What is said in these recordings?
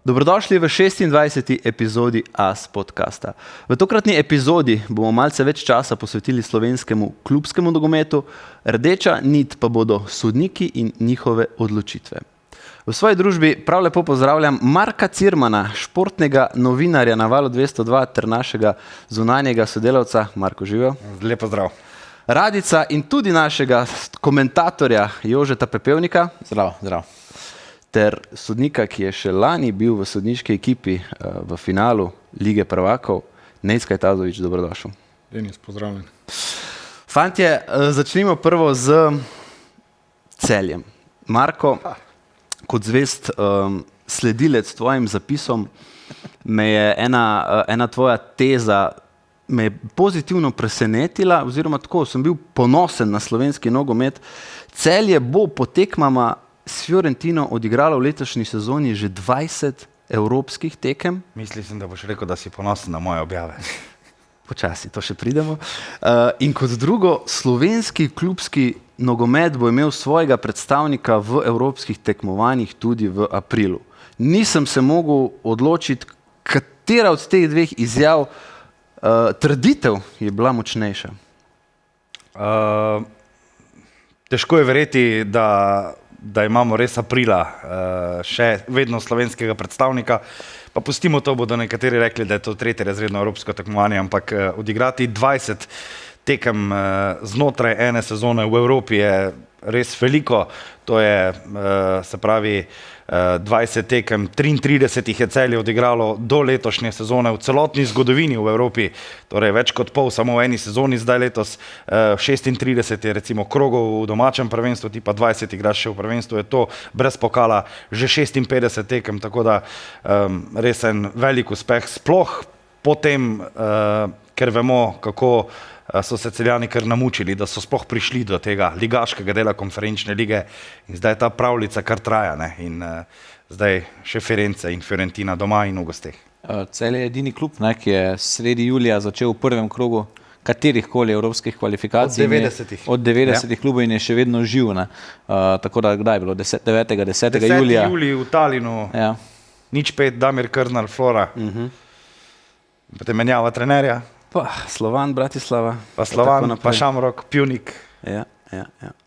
Dobrodošli v 26. epizodi AS podcasta. V tokratni epizodi bomo malce več časa posvetili slovenskemu klubskemu nogometu, rdeča nit pa bodo sodniki in njihove odločitve. V svoji družbi prav lepo pozdravljam Marka Cirmana, športnega novinarja na Valu 202 ter našega zunanjega sodelavca. Marko, živijo. Lep pozdrav. Radica in tudi našega komentatorja Jožeta Pepevnika. Zdrav. Ter sodnika, ki je še lani bil v sodniški ekipi v finalu Lige prvakov, Nejc Kajtazović, dobrodošel. Denis, pozdravljen. Fantje, začnimo prvo z Celjem. Marko, kot zvest sledilec tvojim zapisom, me je ena tvoja teza me je pozitivno presenetila, oziroma tako sem bil ponosen na slovenski nogomet. Celje bo po tekmama s Fiorentino odigralo v letošnji sezoni že 20 evropskih tekem. Mislim, da boš rekel, da si ponosen na moje objave. Počasi, to še pridemo. In kot drugo, slovenski klubski nogomet bo imel svojega predstavnika v evropskih tekmovanjih tudi v aprilu. Nisem se mogel odločiti, katera od teh dveh izjav trditev je bila močnejša. Težko je verjeti, da imamo res aprila še vedno slovenskega predstavnika, pa pustimo to, bodo nekateri rekli, da je to tretje razredno evropsko tekmovanje, ampak odigrati 20 tekem znotraj ene sezone v Evropi je res veliko. To je, se pravi, 20 tekem, 33 je Celje odigralo do letošnje sezone v celotni zgodovini v Evropi, torej več kot pol samo v eni sezoni, zdaj letos 36 je recimo krogov v domačem prvenstvu, ti pa 20 igraš še v prvenstvu, je to brez pokala že 56 tekem, tako da res en velik uspeh, sploh potem, ker vemo, kako so se Celjani kar namučili, da so sploh prišli do tega ligaškega dela konferenčne lige in zdaj ta pravljica kar traja, ne? In zdaj še Firenze in Fiorentina doma in v gosteh. Celje je edini klub, ne, ki je sredi julija začel v prvem krogu katerihkoli evropskih kvalifikacij. Od 90 klubov in je še vedno živ. Tako da kdaj je bilo? 10. julija. 10. julij v Talinu, ja. 0-5, Damir Krnar, Flora. Potem menjava trenerja. Pa Slovan, Bratislava. Pa Slovan, pa Šamrok, Pjunik. Ja.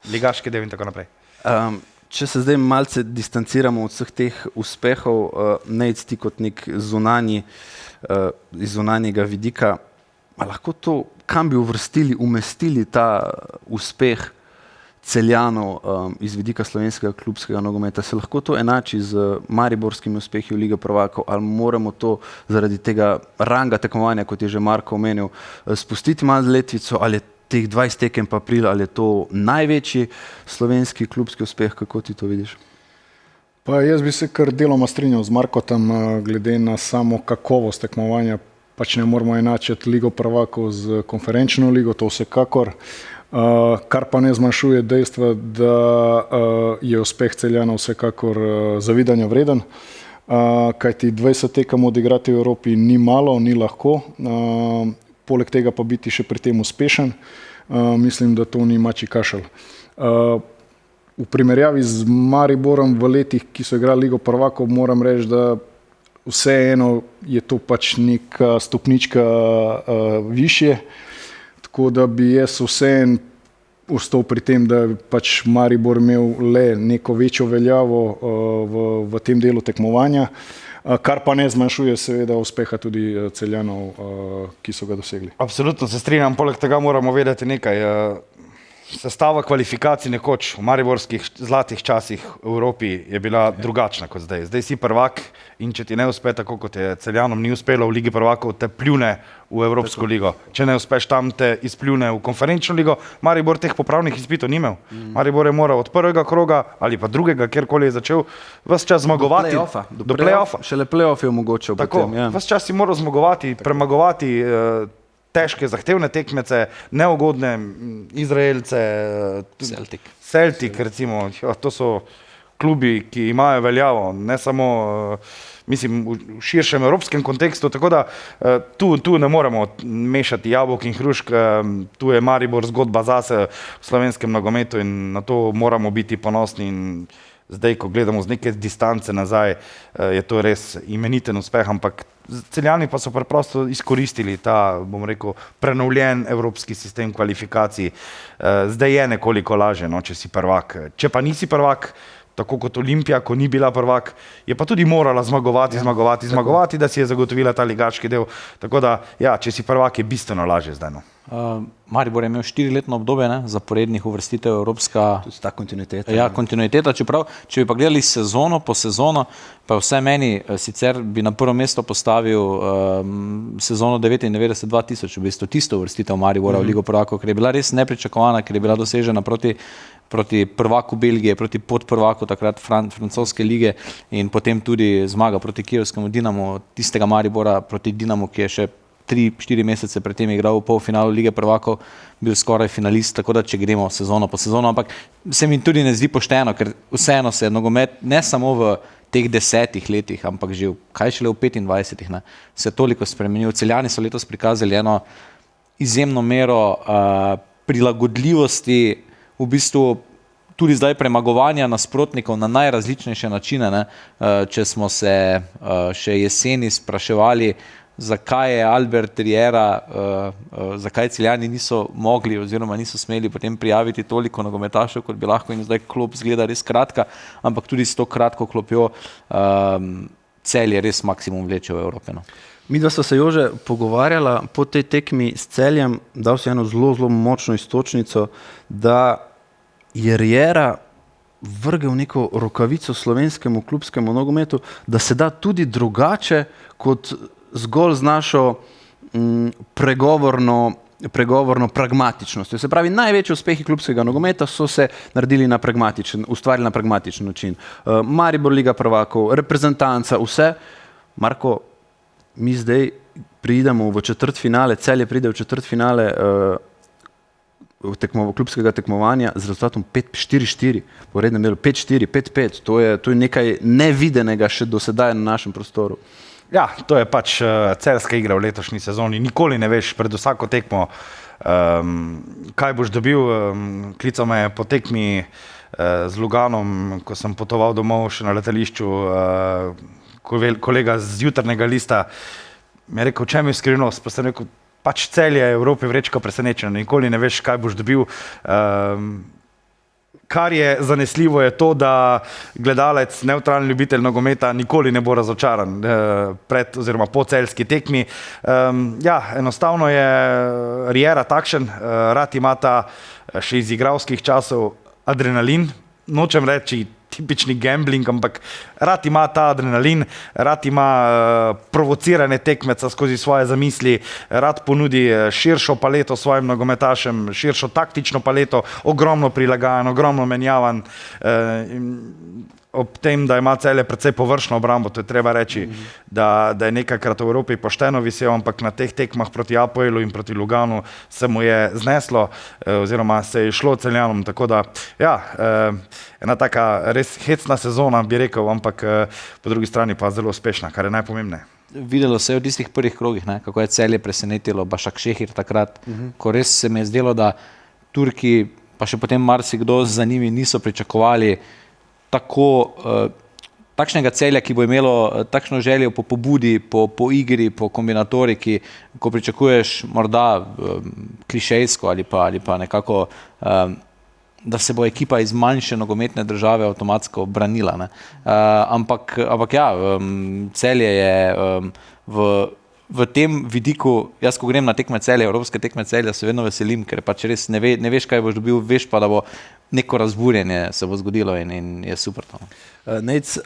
Ligaški del in tako naprej. Če se zdaj malce distanciramo od vseh teh uspehov, Nejc, ti kot nek zunanji, iz zunanjega vidika, lahko to, kam bi umestili ta uspeh Celjanov iz vidika slovenskega klubskega nogometa, se lahko to enači z mariborskimi uspehi v Lige prvakov, ali moramo to zaradi tega ranga tekmovanja, kot je že Marko omenil, spustiti malo letvico, ali je teh 20 tekem pa april, ali je to največji slovenski klubski uspeh, kako ti to vidiš? Pa jaz bi se kar deloma strinjal z Markotom, glede na samo kakovost tekmovanja, pač ne moramo enačiti Ligo prvakov z konferenčno ligo, to vsekakor. Kar pa ne zmanjšuje dejstva, da je uspeh Celjanov vsekakor zavidanja vreden, kajti 20 tekem odigrati v Evropi ni malo, ni lahko, poleg tega pa biti še pri tem uspešen, mislim, da to ni mačji kašelj. V primerjavi z Mariborom v letih, ki so igrali Ligo prvakov, moram reči, da vseeno je to pač neka stopnička višje, tako da bi jaz vseeno ostal pri tem, da je pač Maribor imel le neko večjo veljavo v tem delu tekmovanja, kar pa ne zmanjšuje seveda uspeha tudi Celjanov, ki so ga dosegli. Absolutno se strinjam, poleg tega moramo vedeti nekaj. Sestava kvalifikacij nekoč v mariborskih zlatih časih v Evropi je bila drugačna kot zdaj. Zdaj si prvak in če ti ne uspe tako, kot je Celjanom ni uspelo v Ligi prvakov, te pljune v Evropsko ligo. Če ne uspeš tam, te izpljune v konferenčno ligo. Maribor teh popravnih izpitov ni imel. Maribor je moral od prvega kroga ali pa drugega, kjerkoli je začel, ves čas zmagovati. Do play-offa. Šele play-off je omogočil potem. Ja. Ves čas si moral zmagovati, premagovati težke, zahtevne tekmece, neugodne Izraelce, Celtic recimo, to so klubi, ki imajo veljavo, ne samo mislim, v širšem evropskem kontekstu, tako da tu ne moremo mešati jabolk in hrušk, tu je Maribor zgodba zase v slovenskem nogometu in na to moramo biti ponosni in Zdaj, ko gledamo z neke distance nazaj, je to res imeniten uspeh, ampak Celjani pa so preprosto izkoristili ta, bom rekel, prenovljen evropski sistem kvalifikacij. Zdaj je nekoliko lažje, no, če si prvak. Če pa nisi prvak, tako kot Olimpija, ko ni bila prvak, je pa tudi morala zmagovati, da si je zagotovila ta ligaški del. Tako da, ja, če si prvak, je bistveno lažje zdaj. No. Maribor je imel 4-letno obdobje zaporednih uvrstitev evropska. Tudi ta kontinuiteta. Ja, kontinuiteta, čeprav, če bi pa gledali sezono po sezono, pa vse meni, sicer bi na prvo mesto postavil sezono 99-2000, v bistvu tisto uvrstitev Maribora v Ligo prvakov, ker je bila res nepričakovana, ker je bila dosežena proti prvaku Belgije, proti podprvaku takrat francoske lige in potem tudi zmaga proti kijevskemu Dinamu, tistega Maribora proti Dinamu, ki je še 3-4 mesece predtem igral v polfinalu Lige prvakov, bil skoraj finalist, tako da če gremo sezono po sezono, ampak se mi tudi ne zdi pošteno, ker vseeno se je nogomet ne samo v teh 10 letih, ampak že kaj šele v 25, se je toliko spremenil. Celjani so letos prikazali eno izjemno mero prilagodljivosti, v bistvu tudi zdaj premagovanja nasprotnikov na najrazličnejše načine, če smo se še jeseni spraševali, zakaj je Albert Riera, zakaj Celjani niso mogli oziroma niso smeli potem prijaviti toliko nogometašev, kot bi lahko, in zdaj klop zgleda res kratka, ampak tudi s to kratko klopjo Celje res maksimum vleče v Evrope. No. Midva sta se, Jože, pogovarjala po tej tekmi s Celjem, dal si eno zelo, zelo močno istočnico, da je Riera vrgel neko rokavico slovenskemu klubskemu nogometu, da se da tudi drugače kot zgolj z našo pregovorno pragmatičnostjo. Se pravi, največji uspehi klubskega nogometa so se naredili ustvarili na pragmatičen način. Maribor, Liga prvakov, reprezentanca, vse. Marko, mi zdaj pridemo v četrtfinale, Celje pride v četrtfinale klubskega tekmovanja z rezultatom 5-4-4, po rednem delu 5-4, 5-5. To je nekaj nevidenega še do sedaj na našem prostoru. Ja, to je pač celjska igra v letošnji sezoni. Nikoli ne veš pred vsako tekmo, kaj boš dobil. Klical me je po tekmi z Luganom, ko sem potoval domov še na letališču, kolega z Jutarnjega lista mi je rekel, čem je skrivnost, pa sem rekel, pač Celje je Evropi vrečko presenečeno, nikoli ne veš, kaj boš dobil. Kar je zanesljivo je to, da gledalec, nevtralni ljubitelj nogometa nikoli ne bo razočaran pred oziroma po celjski tekmi. Ja, enostavno je Riera takšen, rad ima ta še iz igralskih časov adrenalin, nočem reči tipični gambling, ampak rad ima ta adrenalin, rad ima provocirane tekmeca skozi svoje zamisli, rad ponudi širšo paleto svojim nogometašem, širšo taktično paleto, ogromno prilagajan, ogromno menjavan. Ob tem, da ima Celje precej površno obrambo, to je treba reči, da je nekajkrat v Evropi pošteno visel, ampak na teh tekmah proti Apoelu in proti Luganu se mu je zneslo, oziroma se je šlo Celjanom, tako da, ja, ena taka res hecna sezona, bi rekel, ampak po drugi strani pa zelo uspešna, kar je najpomembneje. Videlo se je v tistih prvih krogih, kako je Celje presenetilo Başakşehir takrat, ko res se mi je zdelo, da Turki, pa še potem marsikdo za njimi niso pričakovali takšnega Celja, ki bo imelo takšno željo po pobudi, po igri, po kombinatoriki, ko pričakuješ morda klišejsko ali pa nekako, da se bo ekipa iz manjše nogometne države avtomatsko branila. Ampak ja, Celje je v tem vidiku, jaz ko grem na tekme Celja, evropske tekme Celja, se vedno veselim, ker pač res ne veš, kaj boš dobil, veš pa, da bo neko razburjenje se bo zgodilo in je super to. Nejc,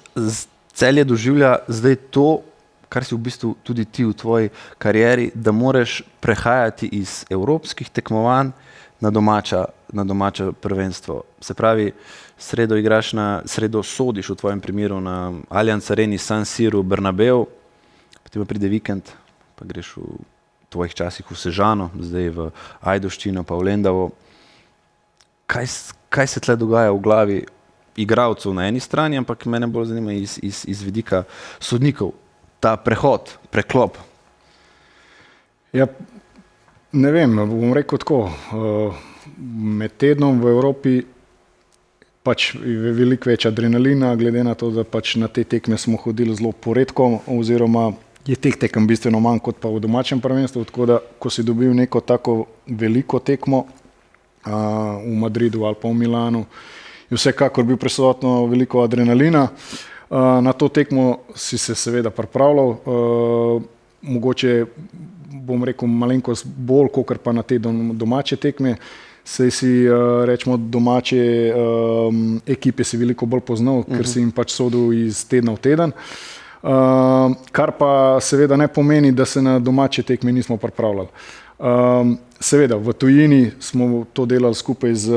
Celje doživlja zdaj to, kar si v bistvu tudi ti v tvoji karieri, da moraš prehajati iz evropskih tekmovanj na domače prvenstvo. Se pravi, sredo sodiš v tvojem primeru na Allianz Areni, San Siru, Bernabeu, potem pa pride vikend, pa greš v tvojih časih v Sežano, zdaj v Ajdovščino, pa v Lendavo. Kaj se tle dogaja v glavi igralcev na eni strani, ampak mene bolj zanima iz vidika sodnikov, ta prehod, preklop? Ja, ne vem, bom rekel tako, med tednom v Evropi pač veliko več adrenalina, glede na to, da pač na te tekme smo hodili zelo poredko, oziroma je teh tekem bistveno manj kot pa v domačem prvenstvu, tako da, ko si dobil neko tako veliko tekmo v Madridu ali pa v Milanu, je vsekakor bil prisotno veliko adrenalina. Na to tekmo si se seveda pripravljal, mogoče bom rekel malenkost bolj, kot pa na te domače tekme, saj si rečemo domače ekipe si veliko bolj poznal, ker si jim pač sodil iz tedna v teden, kar pa seveda ne pomeni, da se na domače tekme nismo pripravljali. Seveda v tujini smo to delali skupaj z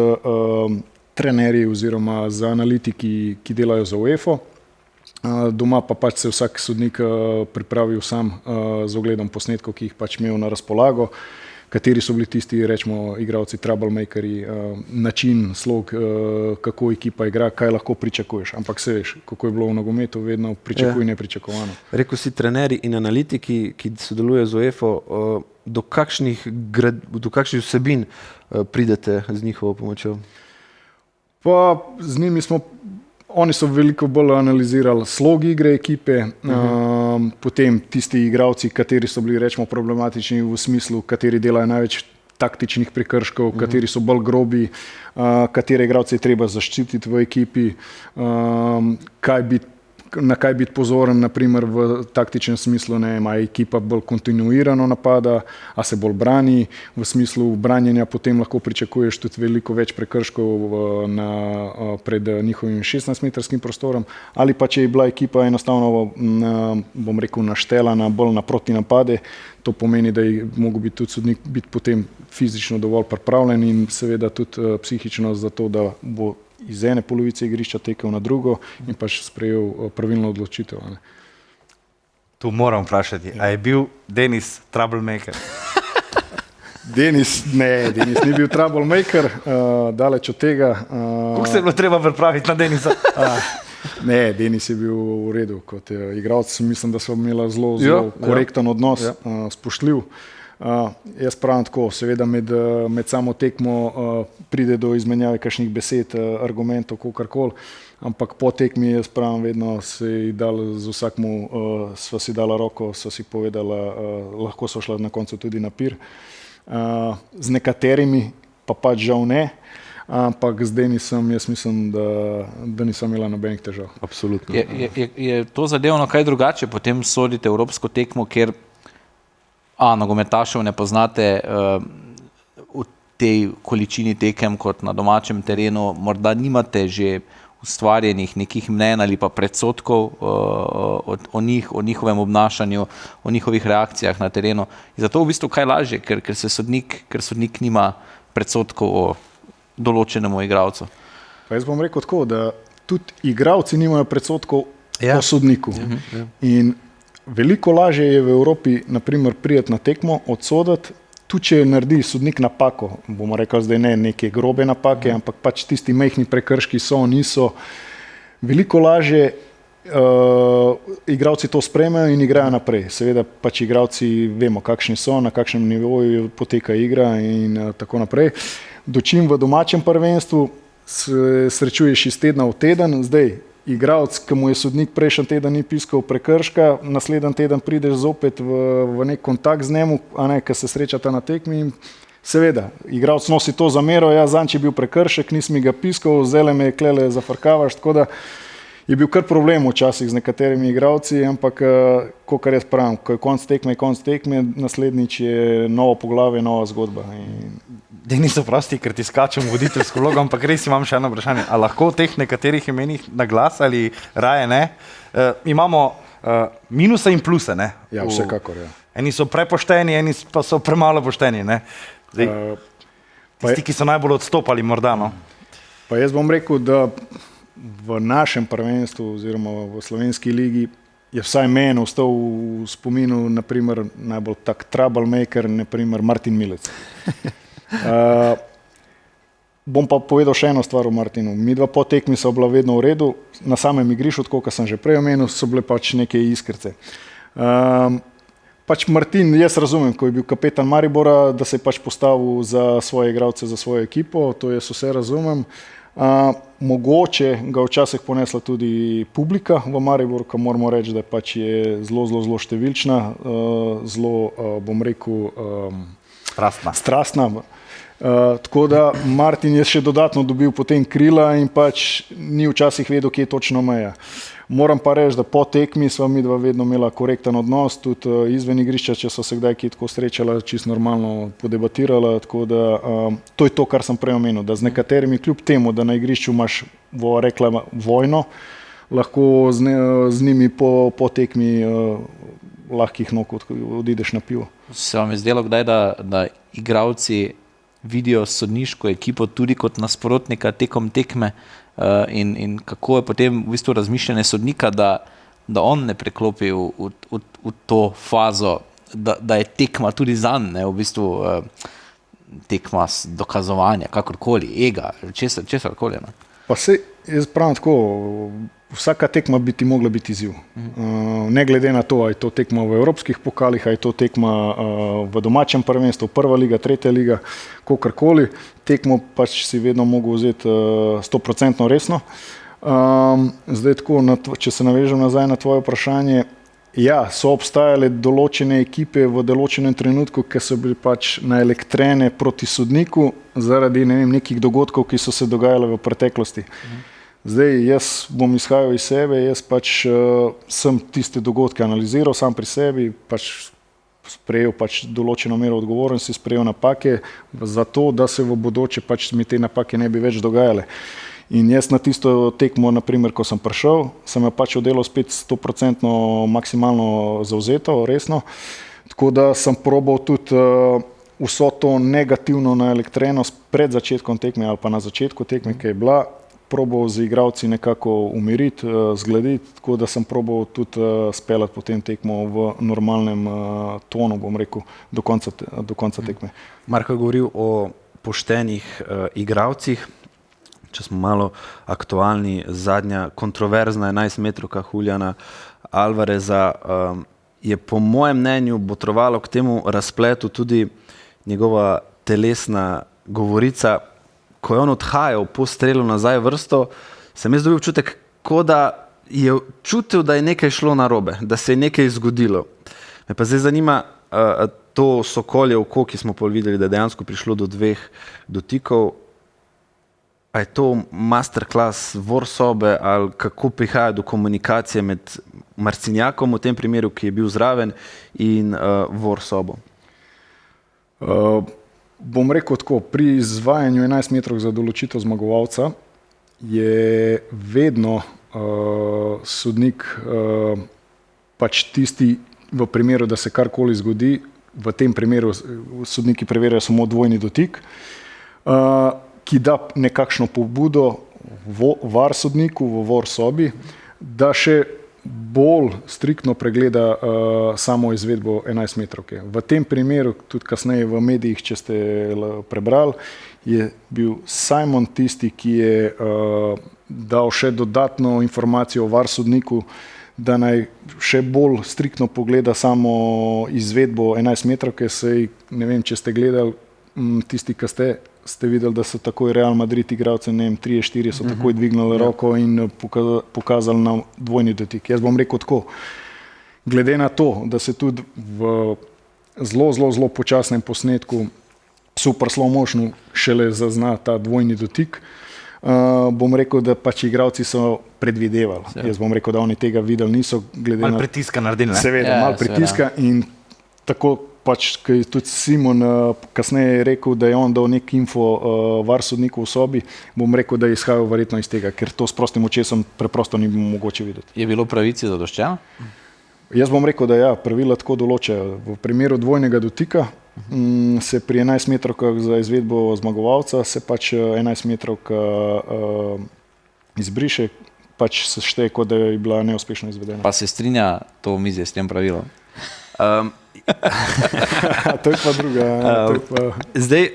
trenerji oziroma z analitiki, ki delajo za UEFA. Doma pa pač se vsak sodnik pripravil sam z ogledom posnetkov, ki jih pač imel na razpolago, kateri so bili tisti, rečemo, igralci, troublemakerji, način, slog, kako ekipa igra, kaj lahko pričakuješ. Ampak se veš, kako je bilo v nogometu, vedno pričakuj nepričakovano. Rekel si trenerji in analitiki, ki sodelujejo z UEFA, do kakšnih vsebin pridete z njihovo pomočjo? Pa z njimi oni so veliko bolj analizirali slog igre ekipe, potem tisti igralci, kateri so bili, rečemo, problematični v smislu, kateri delajo največ taktičnih prekrškov, kateri so bolj grobi, katere igralce je treba zaščititi v ekipi, na kaj biti pozoren, naprimer v taktičnem smislu, a ekipa bolj kontinuirano napada, a se bolj brani, v smislu branjenja potem lahko pričakuješ tudi veliko več prekrškov pred njihovim 16-metrskim prostorom, ali pa če je bila ekipa enostavno, bom rekel, naštelana bolj na protinapade, to pomeni, da je mogel biti tudi sodnik biti potem fizično dovolj pripravljen in seveda tudi psihično za to, da bo iz ene polovice igrišča tekel na drugo in pač sprejel pravilno odločitev. Tu moram vprašati, a je bil Denis troublemaker? Denis ni bil troublemaker, daleč od tega. Kako se je bilo treba pripraviti na Denisa? Ne, Denis je bil v redu kot igralec, mislim, da so imeli zelo korekten odnos, spoštljiv. Jaz pravim tako, seveda med samo tekmo pride do izmenjave kakšnih besed, argumentov, kakorkoli, ampak po tekmi jaz pravim vedno si dal z vsakmu, sva si dala roko, sva si povedala, lahko so šla na koncu tudi na pir. Z nekaterimi pa pač žal ne, ampak z Denisom jaz mislim, da nisem imela nobenih težav. Absolutno. Je to zadevno kaj drugače, potem sodite evropsko tekmo, kjer nogometašev ne poznate v tej količini tekem kot na domačem terenu, morda nimate že ustvarjenih nekih mnenj ali pa predsodkov o njihovem obnašanju, o njihovih reakcijah na terenu. Je zato v bistvu kaj lažje, ker sodnik nima predsodkov o določenemu igralcu. Pa jaz bom rekel tako, da tudi igralci nimajo predsodkov o sodniku. In veliko lažje je v Evropi, naprimer, prijeti na tekmo, odsoditi, tudi če naredi sodnik napako, bomo rekli zdaj ne neke grobe napake, ampak pač tisti majhni prekrški niso. Veliko lažje igralci to sprejmejo in igrajo naprej. Seveda pač igralci vemo, kakšni so, na kakšnem nivoju poteka igra in tako naprej. Dočim v domačem prvenstvu se srečuješ iz tedna v teden, zdaj igralec, ki mu je sodnik prejšnji teden ni piskal prekrška, naslednji teden prideš zopet v nek kontakt z njemu, ki se srečata na tekmi in seveda, igralec nosi to zamero, zanj je bil prekršek, nisem ga piskal, zdaj me je klele zafrkavaš, tako da je bil kar problem včasih z nekaterimi igralci, ampak kakor jaz pravim, ko je konc tekme, naslednjič je novo poglavje, nova zgodba. Denis, oprosti, ker ti skačem voditeljsko vlogo, ampak res imam še eno vprašanje. A lahko v teh nekaterih imenih na glas ali raje ne? Imamo minuse in pluse, ne? Ja, vsekakor, ja. Eni so prepošteni, eni pa so premalo pošteni, ne? Zdaj, tisti, ki so najbolj odstopali morda, no? Pa jaz bom rekel, da v našem prvenstvu oziroma v slovenski ligi je vsaj meni ostal v spominu naprimer najbolj tak troublemaker, naprimer Martin Milec. Bom pa povedal še eno stvar o Martinu. Midva po tekmi so bila vedno v redu, na samem igrišču, tako kot sem že prej omenil, so bile pač neke iskrce. Pač Martin, jaz razumem, ko je bil kapetan Maribora, da se je pač postavil za svoje igralce, za svojo ekipo, to jaz vse razumem. Mogoče ga včasih ponesla tudi publika v Mariboru, ki moramo reči, da pač je zelo številčna, bom rekel, strastna. Tako da Martin je še dodatno dobil potem krila in pač ni včasih vedel, kje je točno meja. Moram pa reči, da po tekmi sva midva vedno imela korekten odnos, tudi izven igrišča, če so se kdaj kje tako srečala, čisto normalno podebatirala, tako da to je to, kar sem prej omenil, da z nekaterimi kljub temu, da na igrišču imaš, bo rekla, vojno, lahko z njimi po tekmi lahkih nog odideš na pivo. Se vam je zdelo kdaj, da igralci vidijo sodniško ekipo tudi kot nasprotnika tekom tekme in kako je potem v bistvu razmišljanje sodnika, da on ne preklopi v to fazo, da je tekma tudi zanj, ne, v bistvu tekma dokazovanja, kakorkoli, ega, česarkoli. Pa se, jaz pravim tako, vsaka tekma bi ti mogla biti izziv. Ne glede na to, ali je to tekma v evropskih pokalih, ali je to tekma v domačem prvenstvu, prva liga, tretja liga, kakorkoli, tekmo pač si vedno mogel vzeti 100% resno. Zdaj tako, če se navežem nazaj na tvoje vprašanje, ja, so obstajale določene ekipe v določenem trenutku, ki so bili pač naelektrene proti sodniku zaradi nekih dogodkov, ki so se dogajale v preteklosti. Zdaj, jaz bom izhajal iz sebe, jaz pač sem tiste dogodke analiziral sam pri sebi, pač sprejel pač določeno mero odgovornosti, sprejel napake, zato da se v bodoče pač mi te napake ne bi več dogajale. In jaz na tisto tekmo, naprimer, ko sem prišel, sem jo pač oddelal spet 100% maksimalno zavzeto, resno, tako da sem probal tudi vso to negativno naelektrenost pred začetkom tekme ali pa na začetku tekme, ki je bila, probal z igralci nekako umiriti, zgladiti, tako da sem probal tudi speljati potem tekmo v normalnem tonu, bom rekel, do konca tekme. Marko je govoril o poštenih igralcih. Če smo malo aktualni, zadnja kontroverzna 11-metrovka Juliana Alvareza je po mojem mnenju botrovalo k temu razpletu tudi njegova telesna govorica. Ko je on odhajal po strelu nazaj vrsto, sem jaz dobil občutek, kot da je čutil, da je nekaj šlo narobe, da se je nekaj zgodilo. Me pa zdaj zanima to sokolje oko, ki smo pa videli, da je dejansko prišlo do 2 dotikov. A je to masterclass Vorsobe ali kako prihaja do komunikacije med Marcinjakom v tem primeru, ki je bil zraven, in Vorsobo? Bom rekel tako, pri izvajanju 11 metrov za določitev zmagovalca je vedno sodnik pač tisti v primeru, da se karkoli zgodi, v tem primeru sodniki preverjajo samo dvojni dotik, ki da nekakšno pobudo VAR sodniku v Vorsobi, da še bolj striktno pregleda samo izvedbo 11 metrovke. V tem primeru, tudi kasneje v medijih, če ste prebrali, je bil Simon tisti, ki je dal še dodatno informacijo o VAR sodniku, da naj še bolj striktno pogleda samo izvedbo 11 metrovke. Sej, ne vem, če ste gledali, tisti, ki ste videli, da so takoj Real Madrid igralci, ne vem, 3-4 so takoj dvignili roko in pokazali na dvojni dotik. Jaz bom rekel tako, glede na to, da se tudi v zelo počasnem posnetku super slow motionu šele zazna ta dvojni dotik, bom rekel, da pač igralci so predvidevali. Jaz bom rekel, da oni tega videli niso. Malo pritiska naredili, ne? Seveda, malo pritiska in tako pač, ki je tudi Simon kasneje rekel, da je on dal nek info VAR sodniku v sobi, bom rekel, da je izhajal verjetno iz tega, ker to s prostim očesom preprosto ni mogoče videti. Je bilo pravici zadoščeno? Jaz bom rekel, da ja, pravila tako določajo. V primeru dvojnega dotika se pri 11 metrovkah za izvedbo zmagovalca se pač 11 metrovka izbriše, pač se šteje, kot da je bila neuspešno izvedena. Pa se strinja to omizje s tem pravilom? To je pa druga. Zdaj,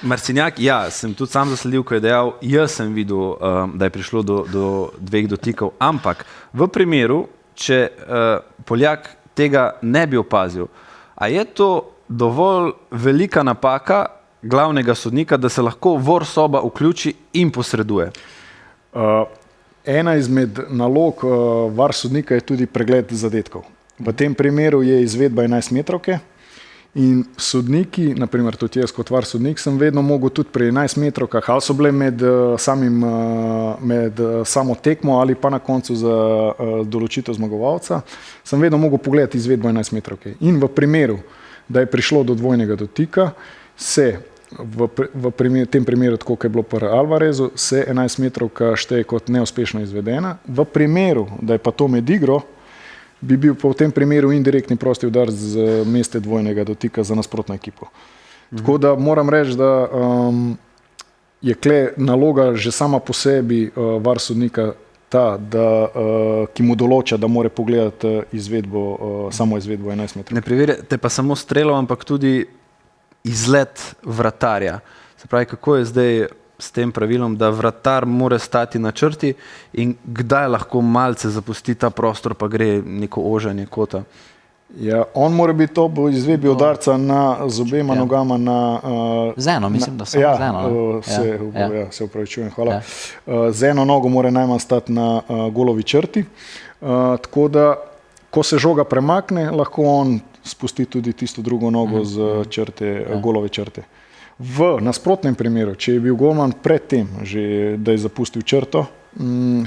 Marcinjak, ja, sem tudi sam zasledil, ko je dejal, jaz sem videl, da je prišlo do 2 dotikov, ampak v primeru, če Poljak tega ne bi opazil, a je to dovolj velika napaka, glavnega sodnika, da se lahko VAR soba vključi in posreduje? Ena izmed nalog VAR sodnika je tudi pregled zadetkov. V tem primeru je izvedba 11 metrovke in sodniki, naprimer tudi jaz kot VAR sodnik, sem vedno mogel tudi pri 11 metrovkah, ali so bile med samo tekmo ali pa na koncu za določitev zmagovalca, sem vedno mogel pogledati izvedbo 11 metrovke. In v primeru, da je prišlo do dvojnega dotika, se v tem primeru, tako kot je bilo pri Alvarezu, se 11 metrovka šteje kot neuspešno izvedena. V primeru, da je pa to med igro, bi bil pa v tem primeru indirektni prosti udarec z mesta dvojnega dotika za nasprotno ekipo. Tako da moram reči, da je kle naloga že sama po sebi VAR sodnika ta, ki mu določa, da mora pogledati samo izvedbo 11 metrov. Ne preverjate pa samo strelo, ampak tudi izlet vratarja. Se pravi, kako je zdaj s tem pravilom, da vratar mora stati na črti in kdaj lahko malce zapusti ta prostor, pa gre neko ožanje kota? Ja, on mora biti ob izvedbi udarca z obema nogama na... Z eno, mislim, da samo z eno. Se upravičujem, hvala. Z eno nogo mora najmanj stati na golovi črti, tako da, ko se žoga premakne, lahko on spusti tudi tisto drugo nogo z golove črte. V nasprotnem primeru, če je bil golman pred tem, že da je zapustil črto,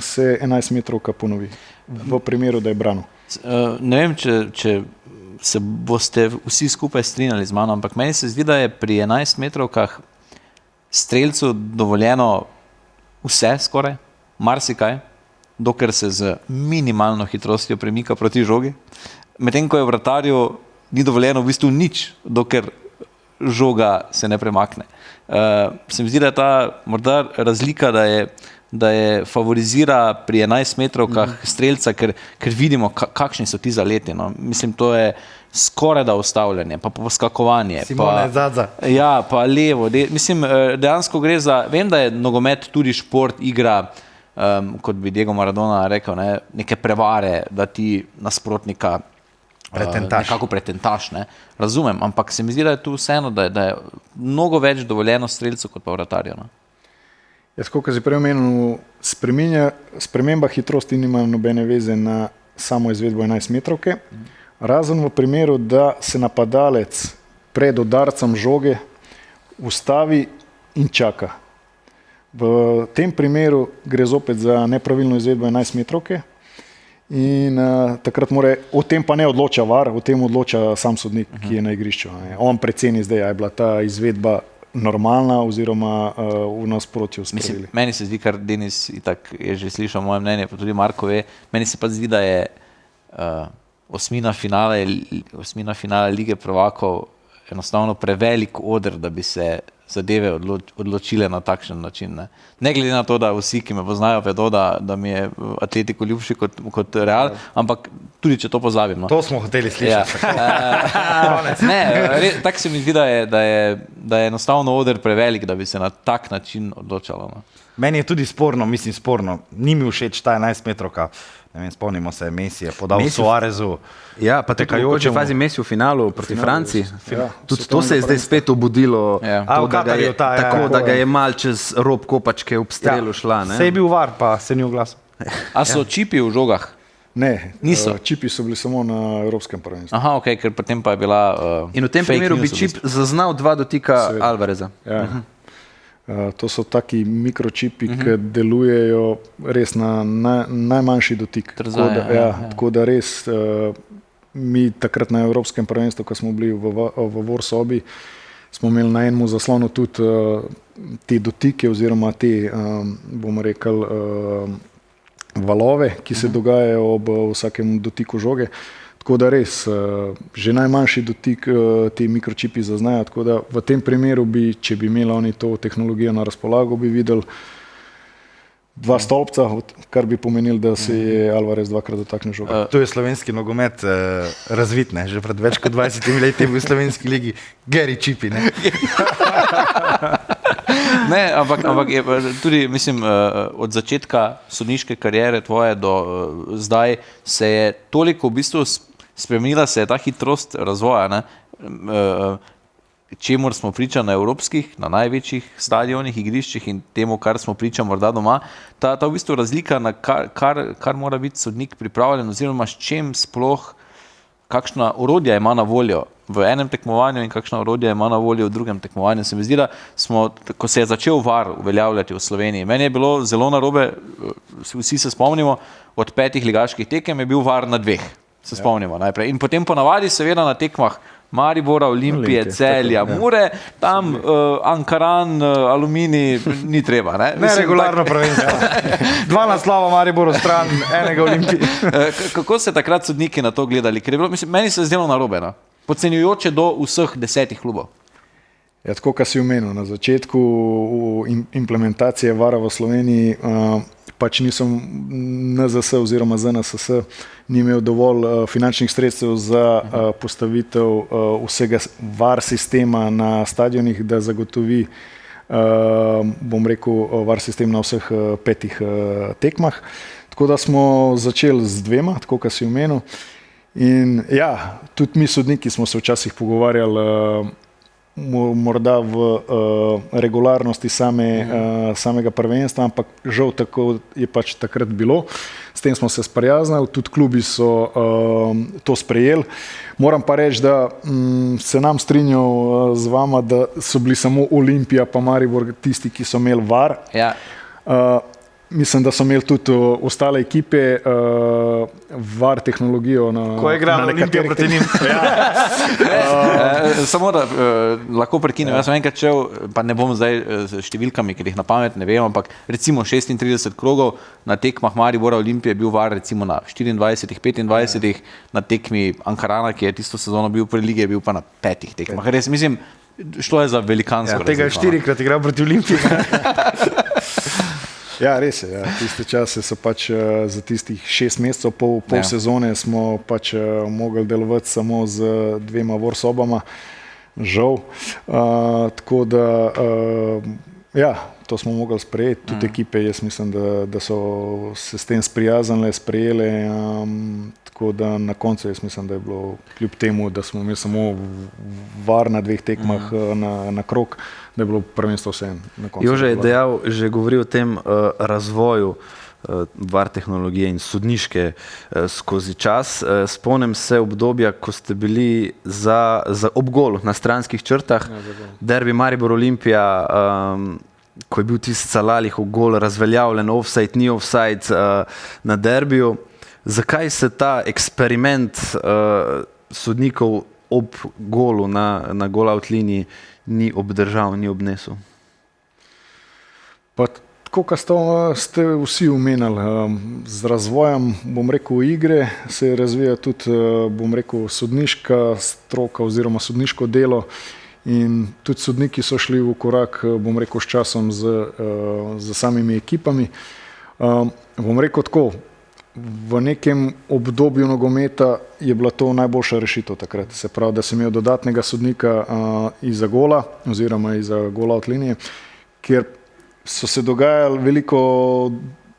se 11 metrovka ponovi. V primeru, da je branil. Ne vem, če se boste vsi skupaj strinjali z mano, ampak meni se zdi, da je pri 11 metrovkah strelcu dovoljeno vse skoraj, marsikaj, dokler se z minimalno hitrostjo premika proti žogi. Medtem ko je vratarju ni dovoljeno v bistvu nič, dokler žoga se ne premakne. Se mi zdi, da je ta morda razlika, da je favorizira pri 11 metrovkah strelca, ker vidimo, kakšni so ti zaleti. No. Mislim, to je skoraj da ustavljanje, pa poskakovanje. Simone Zaza. Ja, pa levo. Mislim, dejansko gre za, vem, da je nogomet tudi šport, igra, kot bi Diego Maradona rekel, neke prevare, da ti nasprotnika nekako pretentaš, ne? Razumem, ampak se mi zdi, da je tu vseeno, da je mnogo več dovoljeno strelcu kot pa vratarju. No? Jaz, kot si prej omenil, sprememba hitrosti nima nobene veze na samo izvedbo 11 metrovke, razen v primeru, da se napadalec pred udarcem žoge ustavi in čaka. V tem primeru gre zopet za nepravilno izvedbo 11 metrovke, in takrat o tem pa ne odloča VAR, o tem odloča sam sodnik, ki je na igrišču. On preceni zdaj, je bila ta izvedba normalna oziroma v nasprotju s pravili. Meni se zdi, kar Denis itak je že slišal moje mnenje, pa tudi Marko ve, meni se pa zdi, da je osmina finale Lige prvakov enostavno prevelik oder, da bi se zadeve odločile na takšen način. Ne glede na to, da vsi, ki me poznajo, vedo, da mi je Atletico ljubši kot Real, ampak tudi, če to pozabim. No. To smo hoteli slišati. Tako se mi zdi, da je enostavno oder prevelik, da bi se na tak način odločalo. No. Meni je tudi sporno, ni mi všeč ta 11 metrovka. Ne vem, spomnimo se, Messi je podal Suarezu. Ja, pa tekajoče v fazi Messi v finalu proti Franciji. Tudi to se je zdaj spet obudilo, da ga je mal čez rob kopačke ob strelu šla. Se je bil VAR, pa se ni oglasil. A so čipi v žogah? Ne, niso. Čipi so bili samo na Evropskem prvenstvu. Aha, ok, ker potem pa je bila in v tem primeru bi čip zaznal 2 dotika Alvareza. Ja. To so taki mikročipi, ki delujejo res na najmanjši dotik. Tako da res mi takrat na Evropskem prvenstvu, ko smo bili v VAR sobi, smo imeli na enem zaslonu tudi te dotike oziroma te, bomo rekel, valove, ki se dogajajo ob vsakem dotiku žoge. Tako da res, že najmanjši dotik ti mikročipi zaznajo, tako da v tem primeru bi, če bi imeli oni to tehnologijo na razpolago, bi videli 2 stolpca, kar bi pomenil, da se je Alvarez 2-krat dotaknil žoge. To je slovenski nogomet razvit, ne? Že pred več kot 20 leti v slovenski ligi Gary Čipi, ne? Ne, ampak je tudi, mislim, od začetka sodniške kariere tvoje do zdaj se je toliko v bistvu spremenila, se je ta hitrost razvoja, ne? čemur smo priča na evropskih, na največjih stadionih, igriščih in temu, kar smo priča morda doma, ta v bistvu razlika, na kar mora biti sodnik pripravljen, oziroma s čem sploh, kakšna orodja ima na voljo v enem tekmovanju in kakšna orodja ima na voljo v drugem tekmovanju. Se mi zdi, da ko se je začel VAR uveljavljati v Sloveniji, meni je bilo zelo narobe, vsi se spomnimo, od 5 ligaških tekem je bil VAR na 2, se spomnimo najprej. In potem ponavadi seveda na tekmah Maribora, Olimpije, Celja, Mure, tam Ankaran, Aluminij, ni treba. Ne regularno prvenstvo. 2 naslova Mariboru stran, enega Olimpije. Kako se takrat sodniki na to gledali? Ker je bilo, meni se je zdelo narobe, podcenjujoče do vseh 10 klubov. Ja, tako, kar si omenil, na začetku implementacije VAR-a v Sloveniji pač nisem NZS oziroma ZNSS ni imel dovolj finančnih sredstev za postavitev vsega VAR sistema na stadionih, da zagotovi, bom rekel, VAR sistem na vseh 5 tekmah. Tako da smo začeli z 2, tako, kar si omenil. In ja, tudi mi sodniki smo se včasih pogovarjali morda v regularnosti samega prvenstva, ampak žal tako je pač takrat bilo. S tem smo se sprijaznili, tudi klubi so to sprejeli. Moram pa reči, da se nam strinjal z vama, da so bili samo Olimpija pa Maribor tisti, ki so imeli VAR. Ja. Mislim, da so imeli tudi ostale ekipe VAR tehnologijo na nekaterih. Ko je igrala Olimpija proti njim. Samo da lahko prekinem, jaz sem enkrat šel, pa ne bom zdaj s številkami, ker jih na pamet ne vem, ampak recimo 36 krogov na tekmah Maribora Olimpije je bil VAR recimo na 24, 25, na tekmi Ankarana, ki je tisto sezono bil v prvi ligi, je bil pa na 5 tekmah. Res mislim, šlo je za velikansko razliko. Tega je 4-krat igral proti Olimpiji. Ja, res je. Ja. Tiste čase so pač za tistih 6 mesecev, pol sezone smo pač mogli delovati samo z 2 vorsobama, žal. Tako da, ja, to smo mogli sprejeti. Tudi ekipe, jaz mislim, da so se s tem sprijaznile, sprejele. Tako da na koncu jaz mislim, da je bilo kljub temu, da smo imeli samo VAR na 2 tekmah na krog, da je bilo prvenstvo vse na koncu. Jože je dejal, že govori o tem razvoju VAR tehnologije in sodniške skozi čas. Spomnim se obdobja, ko ste bili za obgol na stranskih črtah, derbi Maribor Olimpija, ko je bil tisti Salalihov gol razveljavljen, offside, ni offside na derbiju. Zakaj se ta eksperiment sodnikov ob golu na gol-out liniji ni obdržal, ni obnesel? Pa tako, kot ste vsi omenili, z razvojem, bom rekel, igre se razvija tudi, bom rekel, sodniška stroka oziroma sodniško delo in tudi sodniki so šli v korak, bom rekel, s časom z samimi ekipami. Bom rekel tako, v nekem obdobju nogometa je bila to najboljša rešitev takrat. Se pravi, da si imel dodatnega sodnika iza gola oziroma iza gola-out linije, kjer so se dogajali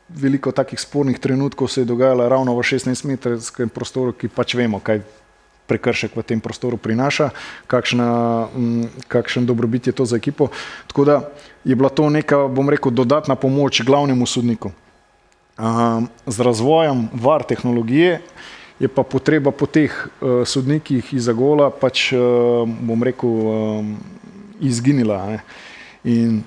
veliko takih spornih trenutkov se je dogajalo ravno v 16-metrskem prostoru, ki pač vemo, kaj prekršek v tem prostoru prinaša, kakšen dobrobit je to za ekipo. Tako da je bila to neka, bom rekel, dodatna pomoč glavnemu sodniku. Z razvojem VAR tehnologije je pa potreba po teh sodnikih iza gola pač, bom rekel, izginila. In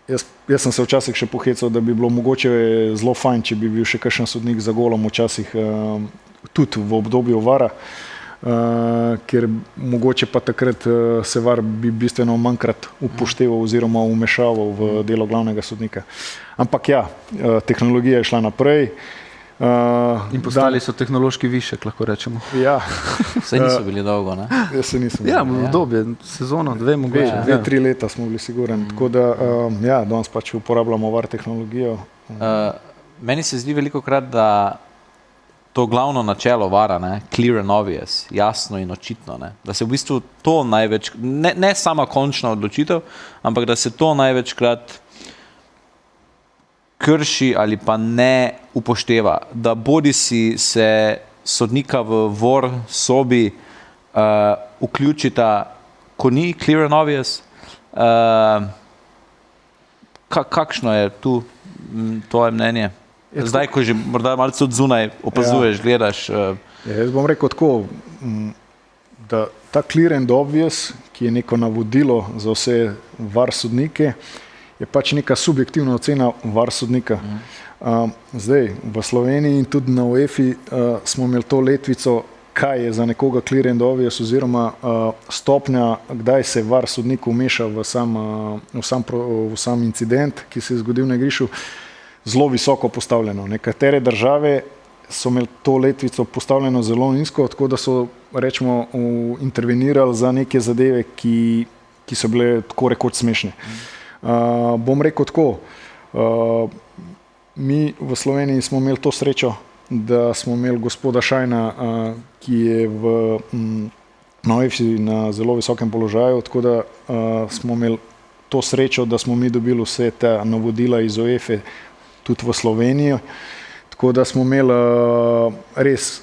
jaz sem se včasih še pohecal, da bi bilo mogoče zelo fajn, če bi bil še kakšen sodnik za golom včasih tudi v obdobju VAR-a, ker mogoče pa takrat se VAR bi bistveno manjkrat upošteval oziroma umešaval v delo glavnega sodnika. Ampak ja, tehnologija je šla naprej. In postali so tehnološki višek, lahko rečemo. Ja. Saj niso bili dolgo, ne? Jaz se nisem. Ja, v obdobje, sezono, 2 mogoče. 2-3 leta smo bili sigurni. Tako da, ja, danes pač uporabljamo VAR tehnologijo. Meni se zdi velikokrat, da to glavno načelo VAR-a, clear and obvious, jasno in očitno, da se v bistvu to največ, ne sama končna odločitev, ampak da se to največkrat krši ali pa ne upošteva, da bodisi se sodnika v VAR sobi vključita ko ni clear and obvious. Kakšno je tu tvoje mnenje? Zdaj, ko že morda malce od zunaj opazuješ, gledaš. Jaz bom rekel tako, da ta clear and obvious, ki je neko navodilo za vse VAR sodnike, je pač neka subjektivna ocena VAR sodnika. Zdaj, v Sloveniji in tudi na UEFA smo imeli to letvico, kaj je za nekoga clear and obvious oziroma stopnja, kdaj se VAR sodnik vmeša v sam incident, ki se je zgodil na igrišču, zelo visoko postavljeno. Nekatere države so imeli to letvico postavljeno zelo nizko, tako da so, rečemo, intervenirali za neke zadeve, ki so bile tako rekoč smešne. Bom rekel tako, mi v Sloveniji smo imeli to srečo, da smo imeli gospoda Šajna, ki je na UEFA na zelo visokem položaju, tako da smo imeli to srečo, da smo mi dobili vse ta navodila iz UEFA tudi v Slovenijo, tako da smo imeli res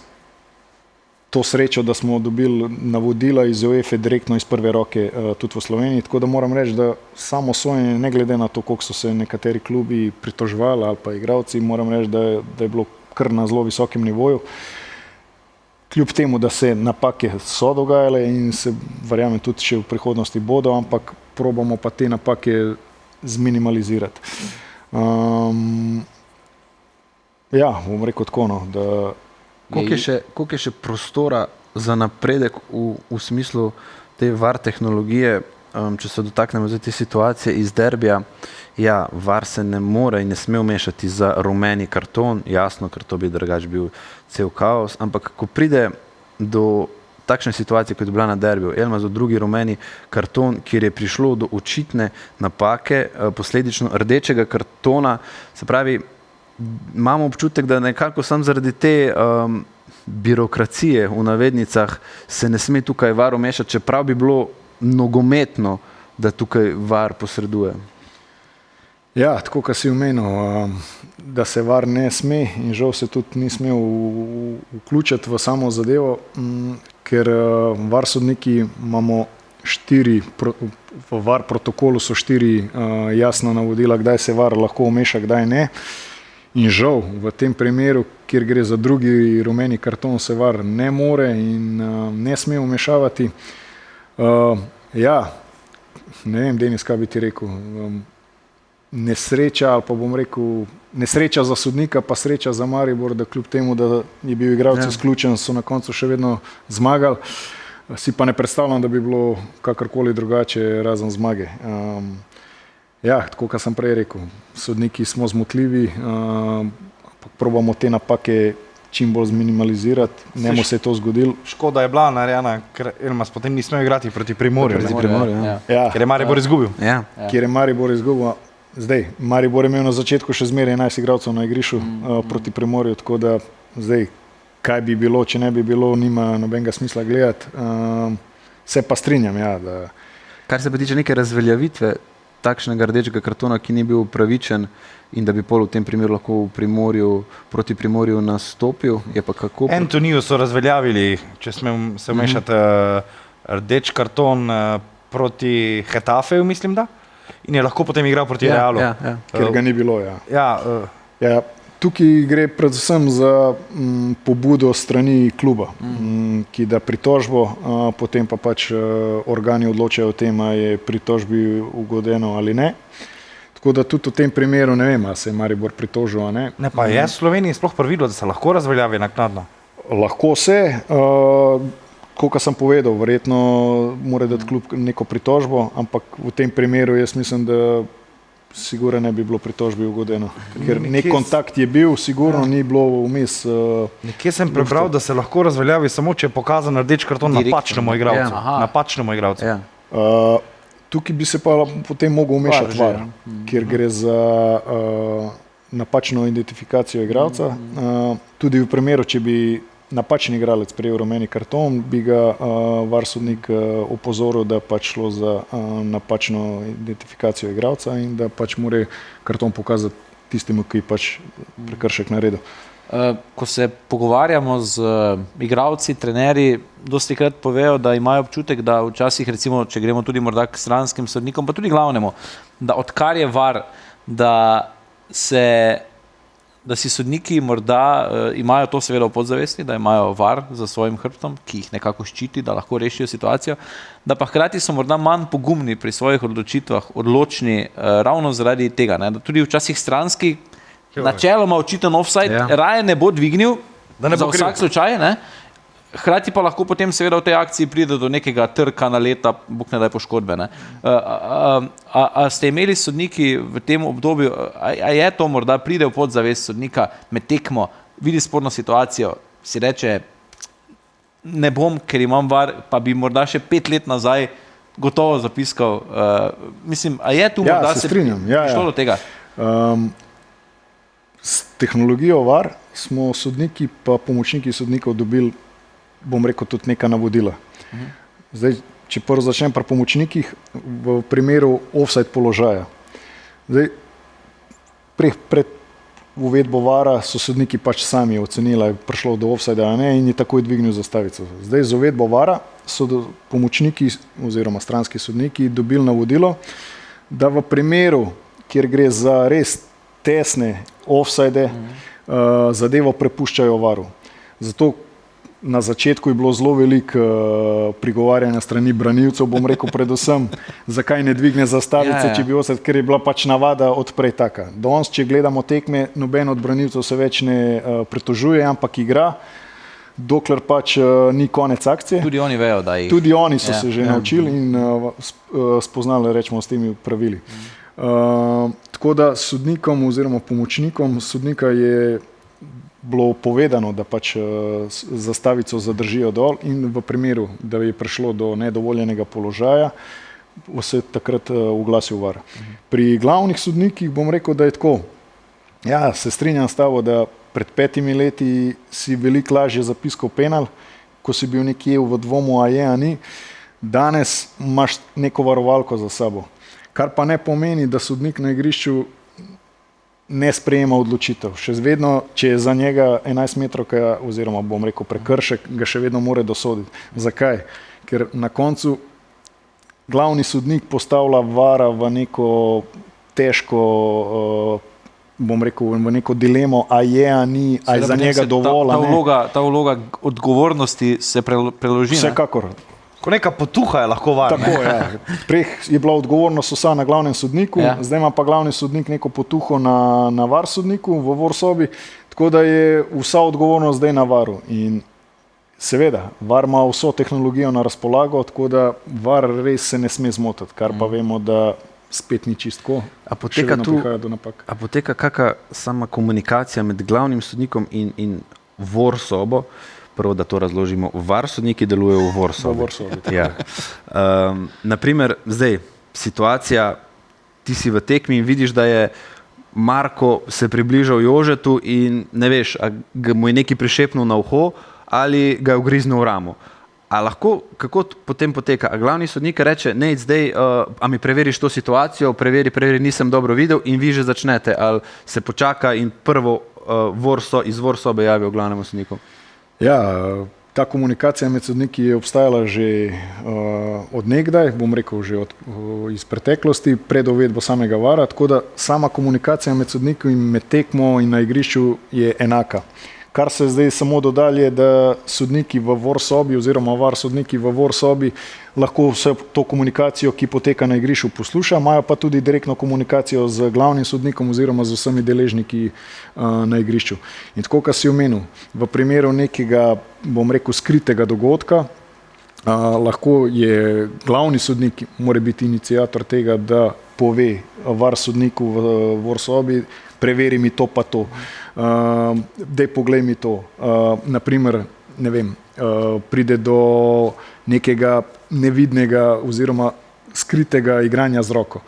to srečo, da smo dobili navodila iz UEFA direktno iz prve roke tudi v Sloveniji, tako da moram reči, da samo sojenje, ne glede na to, koliko so se nekateri klubi pritoževali ali pa igralci, moram reči, da je bilo kar na zelo visokem nivoju. Kljub temu, da se napake so dogajale in se, verjamem, tudi še v prihodnosti bodo, ampak probamo pa te napake zminimalizirati. Ja, bom rekel tako, no, da... Koliko je še prostora za napredek v smislu te VAR tehnologije, če se dotaknemo zdaj te situacije iz derbija, ja, VAR se ne more in ne sme vmešati za rumeni karton, jasno, ker to bi drugač bil cel kaos, ampak ko pride do takšne situacije, kot je bila na derbiju, Elmas do drugi rumeni karton, kjer je prišlo do očitne napake, posledično rdečega kartona, se pravi, imamo občutek, da nekako sam zaradi te birokracije v navednicah se ne sme tukaj VAR vmešati, čeprav bi bilo nogometno, da tukaj VAR posreduje. Ja, tako kot si omenil, da se VAR ne sme in žal se tudi ni smel vključiti v samo zadevo, ker VAR sodniki imamo v VAR protokolu so 4 jasna navodila, kdaj se VAR lahko vmeša, kdaj ne. In žal, v tem primeru, kjer gre za drugi rumeni karton, se VAR ne more in ne sme vmešavati. Ja, ne vem, Denis, kaj bi ti rekel, nesreča ali pa bom rekel, nesreča za sodnika, pa sreča za Maribor, da kljub temu, da je bil igralec izključen, so na koncu še vedno zmagali. Si pa ne predstavljam, da bi bilo kakorkoli drugače razen zmage. Ja, tako kot sem prej rekel, sodniki smo zmotljivi, probamo te napake čim bolj zminimalizirati, njemu se je to zgodilo. Škoda je bila narejena, ker Elmas potem ni smel igrati proti Primorju. Ker je Maribor izgubil. Ker je Maribor izgubil. Zdaj, Maribor je imel na začetku še zmeraj 11 igralcev na igrišču proti Primorju, tako da zdaj, kaj bi bilo, če ne bi bilo, nima nobenega smisla gledati. Se pa strinjam, ja. Da... Kar se pa tiče neke razveljavitve takšnega rdečega kartona, ki ni bil upravičen in da bi pol v tem primeru lahko proti Primorju nastopil, je pa kako? Antoniju so razveljavili, če smem se vmešati, rdeč karton proti Getafeju, mislim da, in je lahko potem igral proti Realu. Ker ga ni bilo, ja. Tukaj gre predvsem za pobudo strani kluba, ki da pritožbo, potem pa pač organi odločajo o tem, a je pritožbi ugodeno ali ne. Tako da tudi v tem primeru ne vem, a se je Maribor pritožil, a ne. Ne, pa je v Sloveniji sploh pravilo, da se lahko razveljavi naknadno? Lahko se, koliko sem povedal, verjetno mora dati klub neko pritožbo, ampak v tem primeru jaz mislim, da sigurno ne bi bilo pritožbi ugodeno. Ker nek kontakt je bil, sigurno ni bilo vmes. Nekje sem prebral, da se lahko razveljavi samo, če je pokazan rdeč karton napačnemu igralcu. Tukaj bi se pa potem mogel vmešati VAR, kjer gre za napačno identifikacijo igralca. Tudi v primeru, če bi napačni igralec prejel rumeni karton, bi ga VAR sodnik opozoril, da pač šlo za napačno identifikacijo igralca in da pač mora karton pokazati tistemu, ki pač prekršek naredil. Ko se pogovarjamo z igralci, trenerji, dostikrat povejo, da imajo občutek, da včasih, recimo, če gremo tudi morda k stranskim sodnikom, pa tudi glavnemu, da odkar je VAR, da si sodniki morda imajo to seveda v podzavesti, da imajo VAR za svojim hrbtom, ki jih nekako ščiti, da lahko rešijo situacijo, da pa hkrati so morda manj pogumni pri svojih odločitvah, odločni ravno zaradi tega, ne? Da tudi včasih stranski načeloma očiten offside raje ne bo dvignil za vsak slučaj, ne? Hkrati pa lahko potem seveda v tej akciji pride do nekega trka na leta, bog ne daj poškodbe. Ne? A ste imeli sodniki v tem obdobju, a je to morda pride v podzavest sodnika med tekmo, vidi sporno situacijo, si reče, ne bom, ker imam VAR, pa bi morda še 5 let nazaj gotovo zapiskal. Mislim, a je tu morda se strinjam. Prišlo do tega? S tehnologijo VAR smo sodniki pa pomočniki sodnikov dobili, bom rekel, tudi neka navodila. Zdaj, če prvo začnem pri pomočnikih, v primeru offside položaja. Zdaj, pred uvedbo VAR-a so sodniki pač sami ocenili, je prišlo do offside ali ne, in je takoj dvignil zastavico. Zdaj, z uvedbo VAR-a so pomočniki oziroma stranski sodniki dobili navodilo, da v primeru, kjer gre za res tesne offside, zadevo prepuščajo VAR-u. Zato na začetku je bilo zelo veliko prigovarjanja strani branilcev, bom rekel predvsem, zakaj ne dvigne zastavice, če bi offside, ker je bila pač navada odprej taka. Danes, če gledamo tekme, noben od branilcev se več ne pritožuje, ampak igra, dokler pač ni konec akcije. Tudi oni vejo, da jih... Tudi oni so se že naučili in spoznali, rečemo, s temi pravili. Tako da sodnikom oziroma pomočnikom sodnika je bilo povedano, da pač zastavico zadržijo dol in v primeru, da je prišlo do nedovoljenega položaja, se takrat oglasil VAR. Pri glavnih sodnikih bom rekel, da je tako. Ja, se strinjam s tabo, da pred 5 leti si veliko lažje zapiskal penal, ko si bil nekje v dvomu, a je, a ni. Danes imaš neko varovalko za sabo. Kar pa ne pomeni, da sodnik na igrišču ne sprejema odločitev. Še vedno, če je za njega 11 metrovka oziroma bom rekel prekršek, ga še vedno more dosoditi. Zakaj? Ker na koncu glavni sodnik postavlja VAR-a v neko težko, bom rekel, v neko dilemo, a je, a ni, a je za njega dovolj. Ta vloga odgovornosti se preloži. Vsekakor. Ko neka potuha je lahko VAR. Tako, ja. Prej je bila odgovornost vsa na glavnem sodniku, zdaj ima pa glavni sodnik neko potuho na VAR sodniku v VAR sobi, tako da je vsa odgovornost zdaj na VAR-u. In seveda, VAR ima vso tehnologijo na razpolago, tako da VAR res se ne sme zmotiti, kar pa vemo, da spet ni čistko. A poteka kakšna sama komunikacija med glavnim sodnikom in VAR sobo? Prvo, da to razložimo, VAR sodniki delujejo v VAR sobi. Ja. Naprimer, zdaj, situacija, ti si v tekmi in vidiš, da je Marko se približal Jožetu in ne veš, a mu je nekaj prišepnil na uho ali ga je ugriznil v ramo. A lahko, kako potem poteka? A glavni sodnik reče, ne, zdaj, a mi preveriš to situacijo, preveri, nisem dobro videl in vi že začnete, ali se počaka in prvo iz VAR sobe javijo glavnemu sodniku? Ja, ta komunikacija med sodniki je obstajala že od nekdaj, bom rekel že iz preteklosti, pred uvedbo samega VAR-a, tako da sama komunikacija med sodnikom in med tekmo in na igrišču je enaka. Kar se zdaj samo dodali je, da sodniki v VAR sobi oziroma VAR sodniki v VAR sobi lahko vse to komunikacijo, ki poteka na igrišču, posluša, imajo pa tudi direktno komunikacijo z glavnim sodnikom oziroma z vsemi deležniki na igrišču. In tako, kar si omenil, v primeru nekega, bom rekel, skritega dogodka, lahko je glavni sodnik, mora biti iniciator tega, da pove VAR sodniku v VAR sobi, preveri mi to pa to, daj poglej mi to. Naprimer, ne vem, pride do nekega nevidnega oziroma skritega igranja z roko.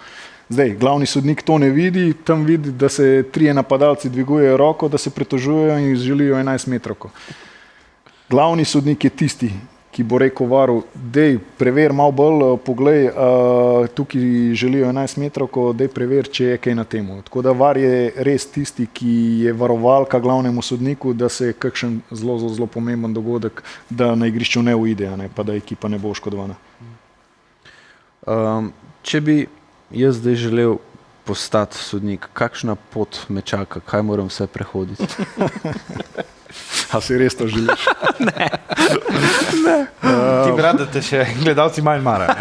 Zdaj, glavni sodnik to ne vidi, tam vidi, da se 3 napadalci dvigujejo roko, da se pritožujejo in želijo 11 metrovko. Glavni sodnik je tisti, ki bo rekel varu, dej prever malo bolj, poglej, tukaj želijo 11 metrovko, dej prever, če je kaj na temu. Tako da var je res tisti, ki je varovalka glavnemu sodniku, da se kakšen zelo pomemben dogodek, da na igrišču ne uide, ne, pa da ekipa ne bo oškodovana. Če bi jaz zdaj želel postati sodnik, kakšna pot me čaka, kaj moram vse prehoditi? A si res to želiš? Ne. Ti bi rad, da te še gledalci manj marajo.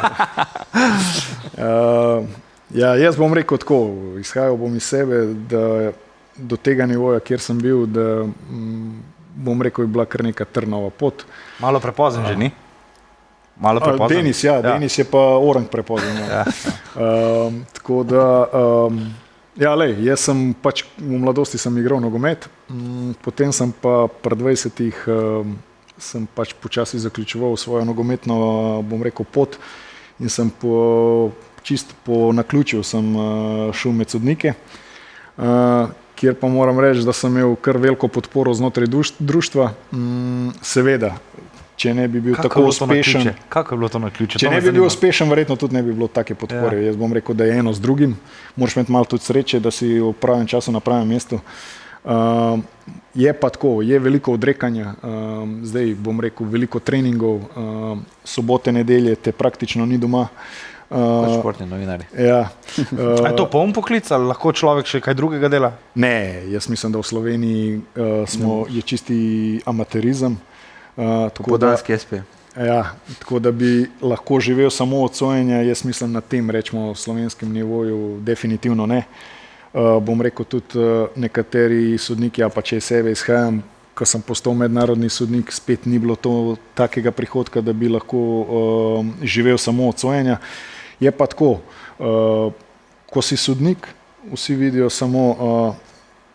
Ja, jaz bom rekel tako, izhajal bom iz sebe, da do tega nivoja, kjer sem bil, da bom rekel, je bila kar neka trnova pot. Malo prepozen že ni? Malo prepozen? Denis, ja, Denis je pa orang prepozen. Ja. Tako da... Ja, lej, jaz sem pač v mladosti sem igral nogomet, potem sem pa pri 20-ih sem pač počasi zaključeval svojo nogometno, bom rekel, pot in sem čist po naključju sem šel med sodnike, kjer pa moram reči, da sem imel kar veliko podporo znotraj društva, seveda. Če ne bi bil tako uspešen, kako je bilo to naključje? Če ne bi bil uspešen, verjetno tudi ne bi bilo take podpore. Ja. Jaz bom rekel, da je eno z drugim. Moraš imeti malo tudi sreče, da si v pravem času na pravem mestu. Je pa tako, je veliko odrekanja. Zdaj bom rekel, veliko treningov, sobote, nedelje te praktično ni doma. Športni novinarji. Ja. Je to poln poklic ali lahko človek še kaj drugega dela? Ne, jaz mislim, da v Sloveniji je čisti amaterizem. Podanski SP. Ja, tako da bi lahko živel samo od sojenja, jaz mislim na tem, rečemo, slovenskem nivoju, definitivno ne. Bom rekel tudi nekateri sodniki, pa če sebe izhajam, ko sem postal mednarodni sodnik, spet ni bilo to takega prihodka, da bi lahko živel samo od sojenja. Je pa tako, ko si sodnik, vsi vidijo samo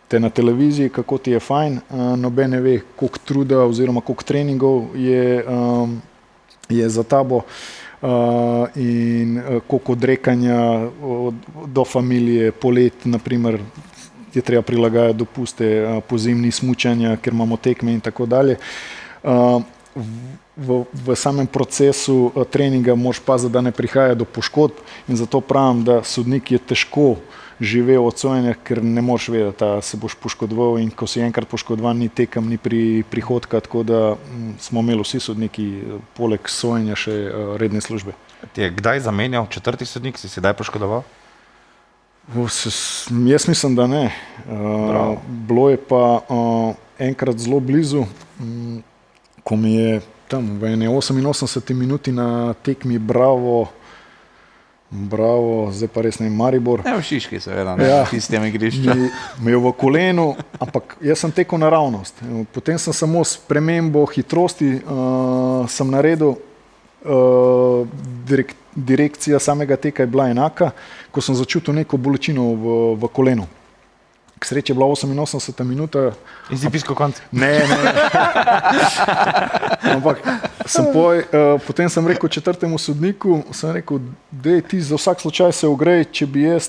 te na televiziji, kako ti je fajn, noben ne ve, koliko truda oziroma koliko treningov je za tabo in koliko odrekanja do familije, polet, naprimer, je treba prilagajati dopuste, pozimni smučanja, ker imamo tekme in tako dalje. V samem procesu treninga moraš paziti, da ne prihaja do poškodb in zato pravim, da sodnik je težko živel od sojenja, ker ne moreš vedeti, da se boš poškodoval in ko si enkrat poškodovan, ni tekem, ni prihodka, tako da smo imeli vsi sodniki poleg sojenja še redne službe. Ti je kdaj zamenjal četrti sodnik, si kdaj poškodoval? Jaz mislim, da ne. Bilo je pa enkrat zelo blizu, ko mi je tam v 88 minuti na tekmi Bravo, zdaj pa res ne Maribor. Ne, v Šiški seveda, ne, ja, tistem igrišču. Mi je v kolenu, ampak jaz sem tekel naravnost. Potem sem samo s spremembo hitrosti sem naredil, direkcija samega teka je bila enaka, ko sem začutil neko bolečino v kolenu. K sreči je bila 88 minuta. In si piskal konc? Ne. Ampak potem sem rekel četrtemu sodniku, sem rekel, dej ti za vsak slučaj se ogrej, če bi jaz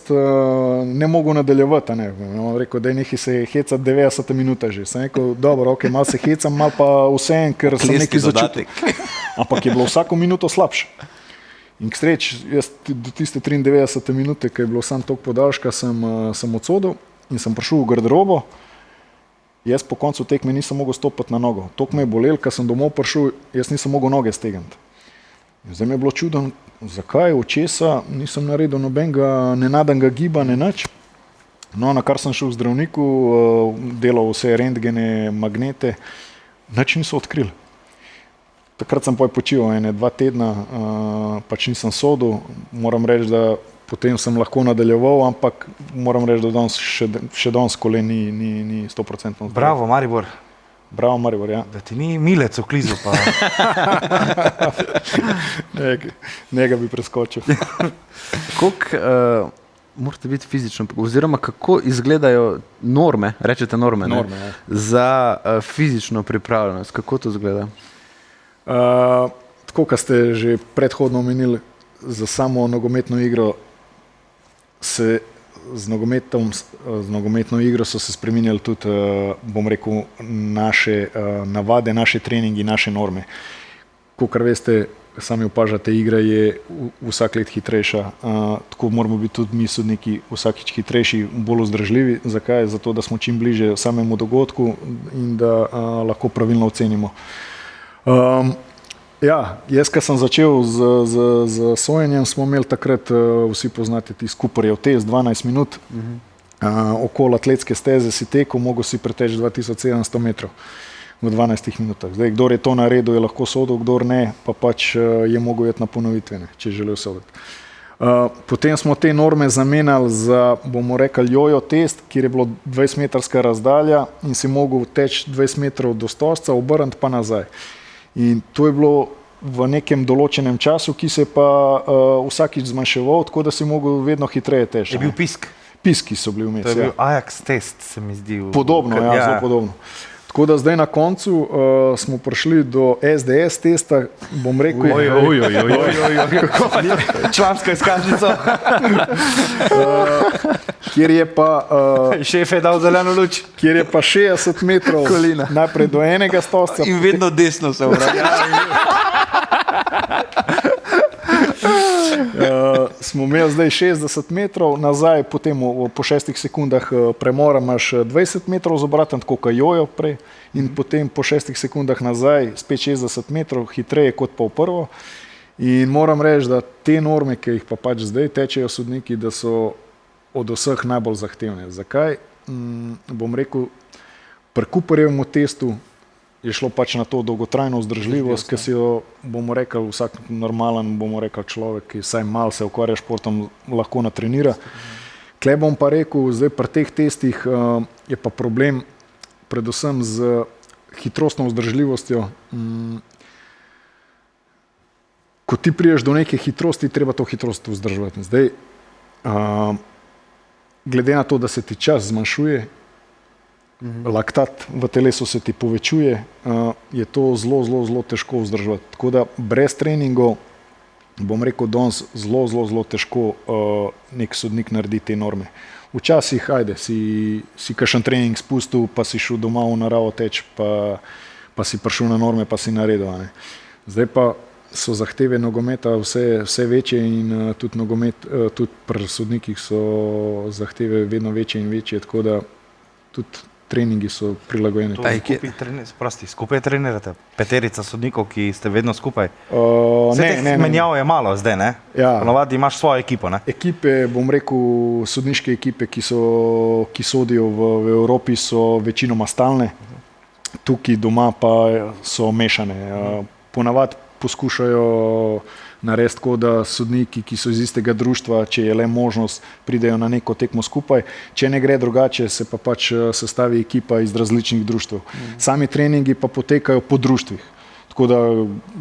ne mogel nadaljevati. Ne. Rekel, dej nekaj se hecati 90 minuta že. Sem rekel, dobro, ok, malo se hecam, malo pa vsem, ker sem nekaj začutil. Ampak je bilo vsako minuto slabše. In k sreči, jaz do tiste 93 minute, ko je bilo sam tok podaljška, sem odsodil. In sem prišel v garderobo, jaz po koncu tekme nisem mogel stopiti na nogo. Tok me je bolel, ko sem domov prišel, jaz nisem mogel noge stegniti. Zdaj mi je bilo čudno, zakaj, od česa, nisem naredil nobenega nenadenega giba, ne nič. No, na kar sem šel v zdravniku, delal vse rentgene, magnete, nič niso odkrili. Takrat sem počil 2 tedna, pač nisem sodil, moram reči, da potem sem lahko nadaljeval, ampak moram reči, da še danes kolen ni 100%. Bravo, Maribor. Bravo, Maribor, ja. Da ti ni milec v klizu, pa... Njega bi preskočil. Koliko morate biti fizično, oziroma kako izgledajo norme, rečete norme, ja. Za fizično pripravljenost? Kako to izgleda? Tako, kot ste že predhodno omenili, za samo nogometno igro z nogometno igro so se spreminjali tudi, bom rekel, naše navade, naše treningi, naše norme. Kakor veste, sami opažate, igra je vsak let hitrejša, tako moramo biti tudi mi sodniki vsakič hitrejši, bolj vzdržljivi. Zakaj? Zato, da smo čim bliže samemu dogodku in da lahko pravilno ocenimo. Jaz, ko sem začel z sojenjem, smo imeli takrat, vsi poznate tisti Cooperjev test, 12 minut, okoli atletske steze si tekel, mogel si preteči 2700 metrov v 12 minutah. Zdaj, kdor je to naredil, je lahko sodil, kdor ne, pa pač je mogel jeti na ponovitvene, če je želel soditi. Potem smo te norme zamenjali za, bomo rekli, jojo test, kjer je bilo 20-metrska razdalja in si mogel teči 20 metrov do stožca, obrniti pa nazaj. In to je bilo v nekem določenem času, ki se je pa vsakič zmanjševal, tako da si mogel vedno hitreje teči. Je bil pisk? Piski so bili vmes. To je bil Ajax test, se mi zdi. Podobno, zelo podobno. Tako da zdaj na koncu smo prišli do SDS testa, bom rekel... Članska izkaznica. Kjer je pa... Šef je dal zeleno luč. Kjer je pa 60 metrov najprej do enega stožca. In vedno desno se vrati. Smo imeli zdaj 60 metrov, nazaj potem po 6 sekundah premora imaš 20 metrov z obratem, tako kot jojo prej, in potem po 6 sekundah nazaj spet 60 metrov, hitreje kot pa v prvo. In moram reči, da te norme, ki jih pa pač zdaj tečejo sodniki, da so od vseh najbolj zahtevne. Zakaj? Bom rekel, pri Cooperjevem testu je šlo pač na to dolgotrajno vzdržljivost, ki si jo, bomo rekli, vsak normalen, bomo rekli, človek, ki vsaj malo se ukvarja športom, lahko natrenira. Tle bom pa rekel, zdaj pri teh testih je pa problem predvsem z hitrostno vzdržljivostjo. Ko ti priješ do neke hitrosti, treba to hitrost vzdrževati. Zdaj, glede na to, da se ti čas zmanjšuje, laktat v telesu se ti povečuje, je to zelo težko vzdrževati. Tako da brez treningov, bom rekel, danes zelo težko nek sodnik naredi te norme. Včasih, si kakšen trening spustil, pa si šel doma v naravo teč, pa si prišel na norme, pa si naredil. Zdaj pa so zahteve nogometa vse večje in tudi pri sodnikih so zahteve vedno večje in večje, tako da tudi treningi so prilagojeni. Skupaj trenirate? Peterica sodnikov, ki ste vedno skupaj? Ne. Menjav je malo zdaj, ne? Ja. Ponovadi imaš svojo ekipo, ne? Ekipe, bom rekel, sodniške ekipe, ki sodijo v Evropi, so večinoma stalne. Tukaj doma pa so mešane. Ponavadi poskušajo narediti tako, da sodniki, ki so iz istega društva, če je le možnost, pridejo na neko tekmo skupaj. Če ne gre drugače, se pa pač sestavi ekipa iz različnih društv. Sami treningi pa potekajo po društvih. Tako da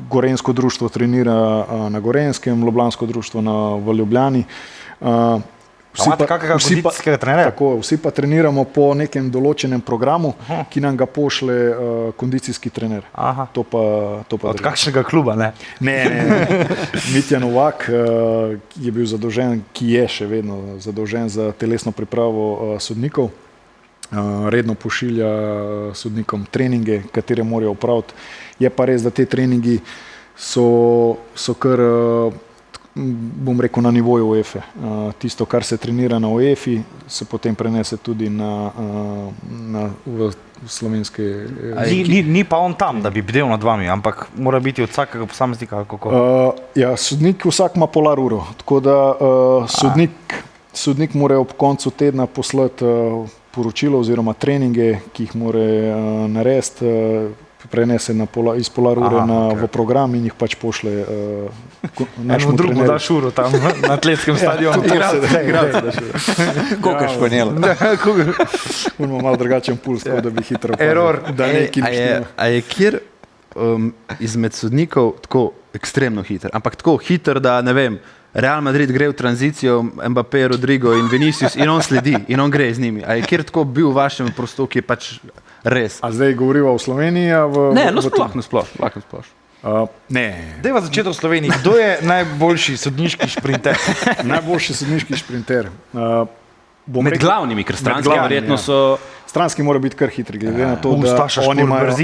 Gorenjsko društvo trenira na Gorenskem, Ljubljansko društvo v Ljubljani. Imate kakega kondicijskega trenerja? Tako, vsi pa treniramo po nekem določenem programu, ki nam ga pošle kondicijski trener. To pa od kakšnega kluba, ne? Ne. Mitja Novak je bil zadolžen, ki je še vedno zadolžen za telesno pripravo sodnikov. Redno pošilja sodnikom treninge, katere morajo opraviti. Je pa res, da te treningi so kar, bom rekel, na nivoju UEFA. Tisto, kar se trenira na UEFA, se potem prenese tudi v slovenske... Ni pa on tam, da bi bdel nad vami, ampak mora biti od vsakega posameznika, ali kako? Sodnik vsak ima polar uro, tako da sodnik mora ob koncu tedna poslati poročilo oziroma treninge, ki jih mora narediti, prenese iz polar ure v program in jih pač pošle našemu trenerju. Drugo daš uro tam na atletskem stadionu. Koliko španjelo? Moramo malo drugačen puls, da bi hitro error. A je kjer izmed sodnikov tako ekstremno hiter, ampak tako hiter, da ne vem, Real Madrid gre v tranzicijo, Mbappé, Rodrigo in Vinicius in on sledi in on gre z njimi. A je kjer tako bil v vašem prostoru, ki je pač res? A zdaj govoriva v Sloveniji? Ne, sploh. Dejva začeti v Sloveniji. Kdo je najboljši sodniški šprinter? Najboljši sodniški šprinter. Med glavnimi, ker stranski verjetno so... Stranski mora biti kar hitri, glede na to, da oni imajo...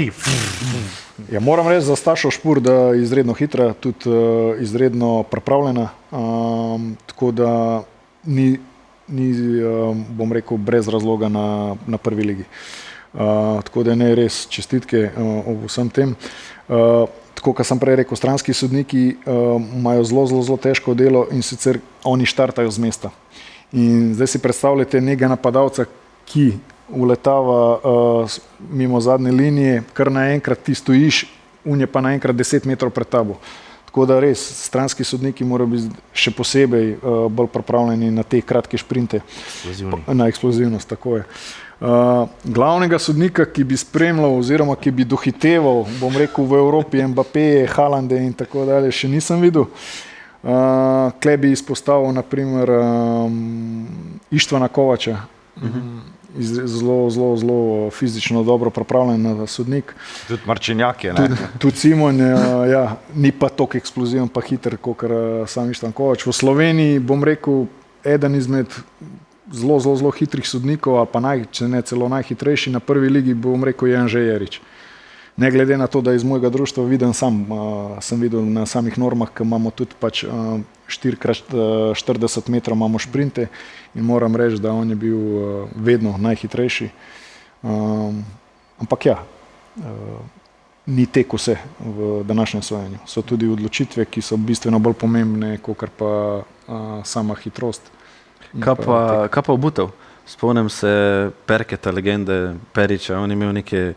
Ja, moram reči za Stašo Špur, da je izredno hitra, tudi izredno pripravljena, tako da ni bom rekel, brez razloga na prvi ligi. Tako da ne res čestitke ob vsem tem. Tako, kot sem prej rekel, stranski sodniki imajo zelo težko delo in sicer oni štartajo z mesta. In zdaj si predstavljate nekega napadalca, ki uletava mimo zadnje linije, kar naenkrat ti stojiš, on je pa naenkrat 10 metrov pred tabo. Tako da res, stranski sodniki morajo biti še posebej bolj pripravljeni na te kratke šprinte. Na eksplozivnost, tako je. Glavnega sodnika, ki bi spremljal oziroma ki bi dohiteval, bom rekel, v Evropi Mbappé, Haalande in tako dalje, še nisem videl. Tle bi izpostavil naprimer Ištvana Kovača, zelo fizično dobro pripravljen sodnik. Tudi Marčinjak je, ne? Tudi Simon, ja, ni pa toliko eksploziven pa hiter, kot sam Ištvan Kovač. V Sloveniji, bom rekel, eden izmed zelo hitrih sodnikov, ali pa če ne celo najhitrejši na prvi ligi, bom rekel, je Anže Jerič. Ne glede na to, da iz mojega društva sem videl na samih normah, ki imamo tudi pač 4x40 metrov imamo šprinte in moram reči, da on je bil vedno najhitrejši. Ampak ja, ni tek vse v današnjem sojenju. So tudi odločitve, ki so bistveno bolj pomembne, kot pa sama hitrost. Kaj pa obutev? Spomnim se Perketa, legende Periča, on je imel neke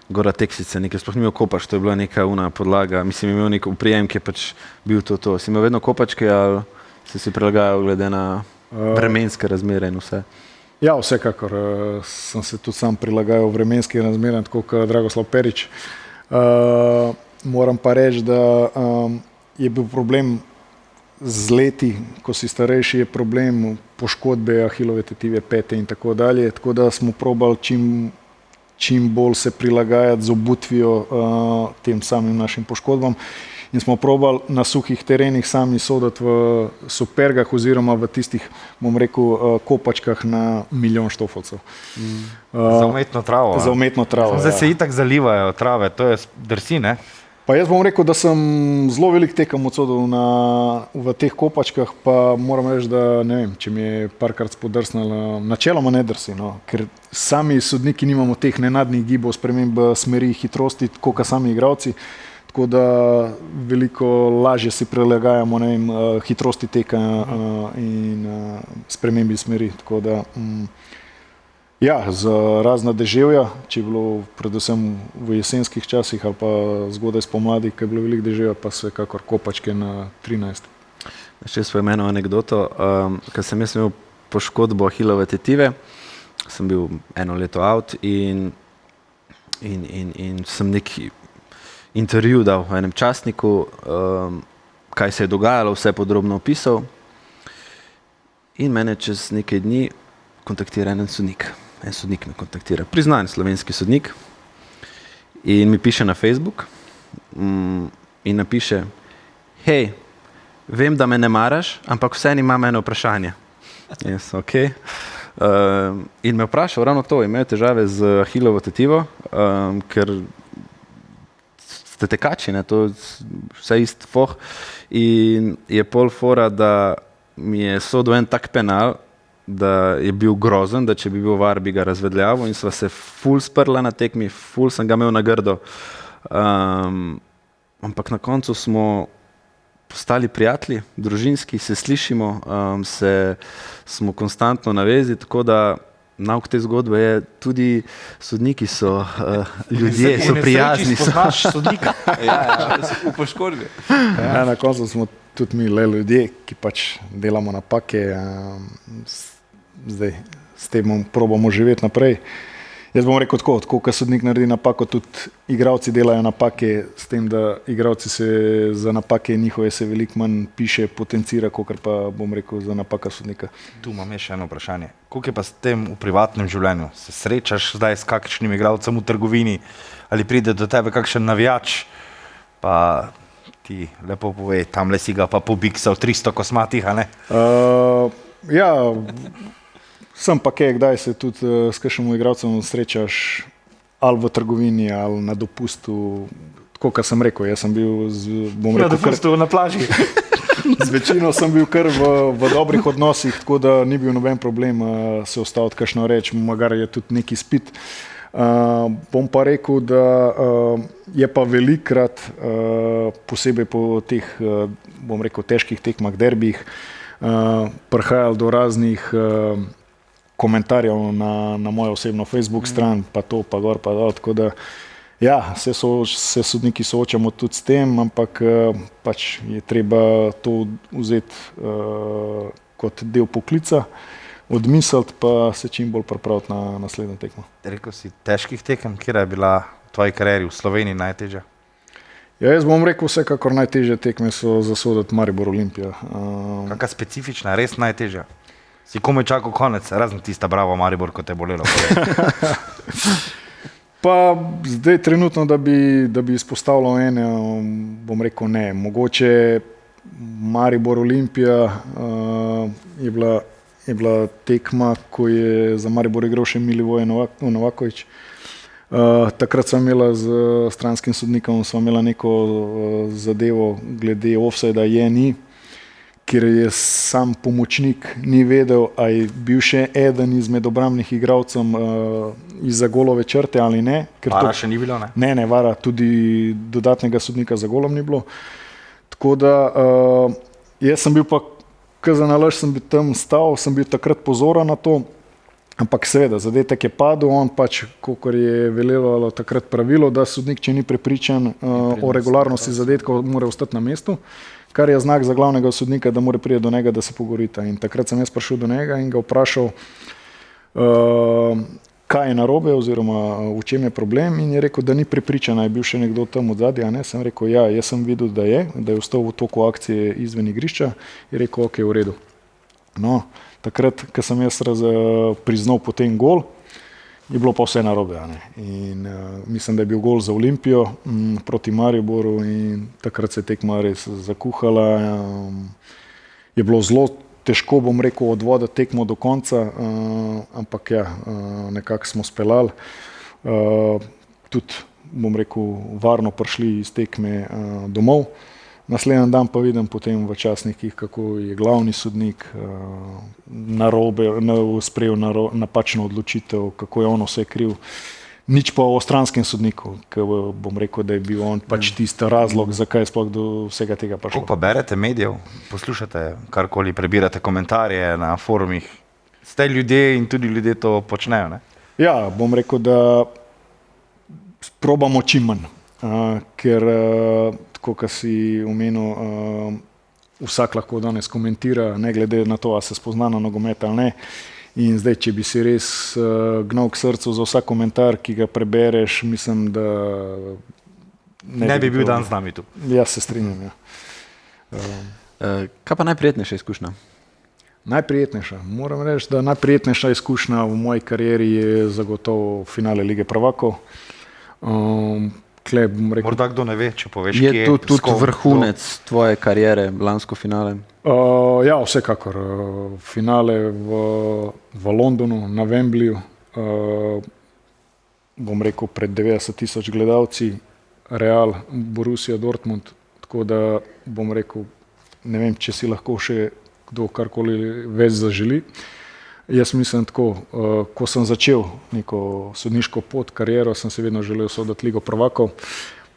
Gora Teksice, nekaj sploh ni imel kopač, to je bila neka podlaga, mislim, imel nek uprijem, ki je pač bil to. Si imel vedno kopačke ali si prilagajal glede na vremenske razmere in vse? Ja, vsekakor. Sem se tudi sam prilagajal vremenskim razmeram, tako kot Dragoslav Perič. Moram pa reči, da je bil problem z leti, ko si starejši, je problem poškodbe ahilove tetive, pete in tako dalje, tako da smo probali čim bolj se prilagajati z obutvijo tem samim našim poškodbam in smo probali na suhih terenih sami soditi v supergah oziroma v tistih, bom rekel, kopačkah na 1 milijon štofovcev. Za umetno travo. Za umetno travo, zdaj se itak zalivajo trave, to je drsi, ne? Pa jaz bom rekel, da sem zelo velik tekem odsodil v teh kopačkah, pa moram reči, da ne vem, če mi je parkrat spodrsnilo, načeloma ne drsi, no, ker sami sodniki nimamo teh nenadnih gibov, sprememb smeri, hitrosti, kot sami igralci, tako da veliko lažje si prilagajamo, ne vem, hitrosti teka in spremembi smeri, tako da ja, z razna deževja, če je bilo predvsem v jesenskih časih ali pa zgodaj spomladi, ko je bilo veliko deževja, pa se kakor kopačke na 13. Še svoj eno anekdoto, ko sem jaz imel poškodbo ahilove tetive, sem bil 1 leto out in sem neki intervju dal v enem časniku, kaj se je dogajalo, vse podrobno opisal in mene čez nekaj dni kontaktira en sodnik. En sodnik me kontaktira, priznan slovenski sodnik in mi piše na Facebook in napiše: hej, vem, da me ne maraš, ampak vseeno imam eno vprašanje. Yes, okay. In me vprašal ravno to, imajo težave z ahilovo tetivo, ker ste tekači, ne, to vse ist foh, in je pol fora, da mi je sodil en tak penal, da je bil grozen, da če bi bil var, bi ga razvedljavil in sva se ful sprla na tekmi, ful sem ga imel na grdo. Ampak na koncu smo postali prijatelji, družinski, se slišimo, smo konstantno na vezi, tako da nauk te zgodbe je, tudi sodniki so ljudje, so prijazni. Spoznaš sodnika. Ja, v poškodbi. Ja, na koncu smo tudi mi le ljudje, ki pač delamo napake, zdaj s tem probamo živeti naprej. Jaz bom rekel tako, ko sodnik naredi napako, tudi igralci delajo napake, s tem, da igralci se za napake njihove se veliko manj piše, potencira, kot pa bom rekel za napaka sodnika. Tu imam še eno vprašanje. Koliko je pa s tem v privatnem življenju? Se srečaš zdaj s kakšnim igralcem v trgovini ali pride do tebe kakšen navijač, pa ti lepo pove, tamle si ga pa pobiksal 300 kosmatih, a ne? Ja, sem pa kdaj se tudi s kakšnim igralcem srečaš ali v trgovini ali na dopustu, tako kot sem rekel, jaz sem bil, bom rekel, na plaži. z večino sem bil kar v dobrih odnosih, tako da ni bil noben problem se ostaviti kakšno reč, magar je tudi neki spit. Bom pa rekel, da je pa velikrat, posebej po teh, bom rekel, težkih tekmah, derbih, prihajalo do raznih komentarjev na mojo osebno Facebook stran, pa to, pa gor, pa dol, tako da ja, se sodniki soočamo tudi s tem, ampak pač je treba to vzeti kot del poklica, odmisliti pa se čim bolj pripraviti na naslednjo tekmo. Rekel si težkih tekem, kjer je bila v tvoji karieri v Sloveniji najtežja? Ja, jaz bom rekel, vsekakor najtežje tekme so zasoditi Maribor Olimpija. Kakšna specifična, res najtežja? Si komaj čakal konec, razen tista bravo Maribor, ko te je bolelo? Pa zdaj trenutno, da bi izpostavljal ene, bom rekel ne. Mogoče Maribor Olimpija je bila tekma, ko je za Maribor igral še Milivoje Novaković. Takrat sem imela z stranskim sodnikom neko zadevo glede offsajda ni, ker je sam pomočnik ni vedel, a je bil še eden izmed obrambnih igralcev izza golove črte ali ne. Vara še ni bilo, ne? Ne, vara, tudi dodatnega sodnika za golom ni bilo. Tako da jaz sem bil pa, zanalaž sem bil tam stal, sem bil takrat pozoren na to, ampak seveda, zadetek je padel, on pač, kakor je velelo takrat pravilo, da sodnik, če ni prepričan o regularnosti zadetkov, mora ostati na mestu, kar je znak za glavnega sodnika, da mora priti do njega, da se pogovorita. In takrat sem jaz prišel do njega in ga vprašal, kaj je narobe oziroma v čem je problem, in je rekel, da ni prepričan, je bil še nekdo tam od zadnja. Sem rekel, ja, jaz sem videl, da je ostal v toku akcije izven igrišča, je rekel, ok, v redu. No, takrat, ko sem jaz priznal potem gol, je bilo pa vse narobe. In mislim, da je bil gol za Olimpijo proti Mariboru in takrat se je tekma res zakuhala. Je bilo zelo težko, bom rekel, odvoditi tekmo do konca, ampak ja, nekako smo speljali. Tudi, bom rekel, varno prišli iz tekme domov. Naslednji dan pa vidim potem v časnikih, kako je glavni sodnik sprejel napačno odločitev, kako je on vse kriv. Nič pa o stranskem sodniku, ker bom rekel, da je bil on pač tisti razlog, zakaj je sploh do vsega tega prišlo. Kako pa berete medijev, poslušate karkoli, prebirate komentarje na forumih? Ste ljudje in tudi ljudje to počnejo, ne? Ja, bom rekel, da probamo čim manj, ker tako, kot si omenil, vsak lahko danes komentira, ne glede na to, a se spozna na nogomet ali ne. In zdaj, če bi si res gnal k srcu za vsak komentar, ki ga prebereš, mislim, da ne bi bil dan z nami tu. Ja, se strinjam, ja. Kaj pa najprijetnejša izkušnja? Najprijetnejša? Moram reči, da najprijetnejša izkušnja v moji karieri je zagotovo finale Lige prvakov. Morda kdo ne ve, če poveš, kje je. Je to tudi vrhunec tvoje kariere, lansko finale? Ja, vsekakor. Finale v Londonu, na Wembleyju, bom rekel, pred 90,000 gledalci, Real, Borussia Dortmund, tako da bom rekel, ne vem, če si lahko še kdo karkoli več zaželi. Jaz mislim tako, ko sem začel neko sodniško pot, kariero, sem se vedno želel soditi Ligo prvakov,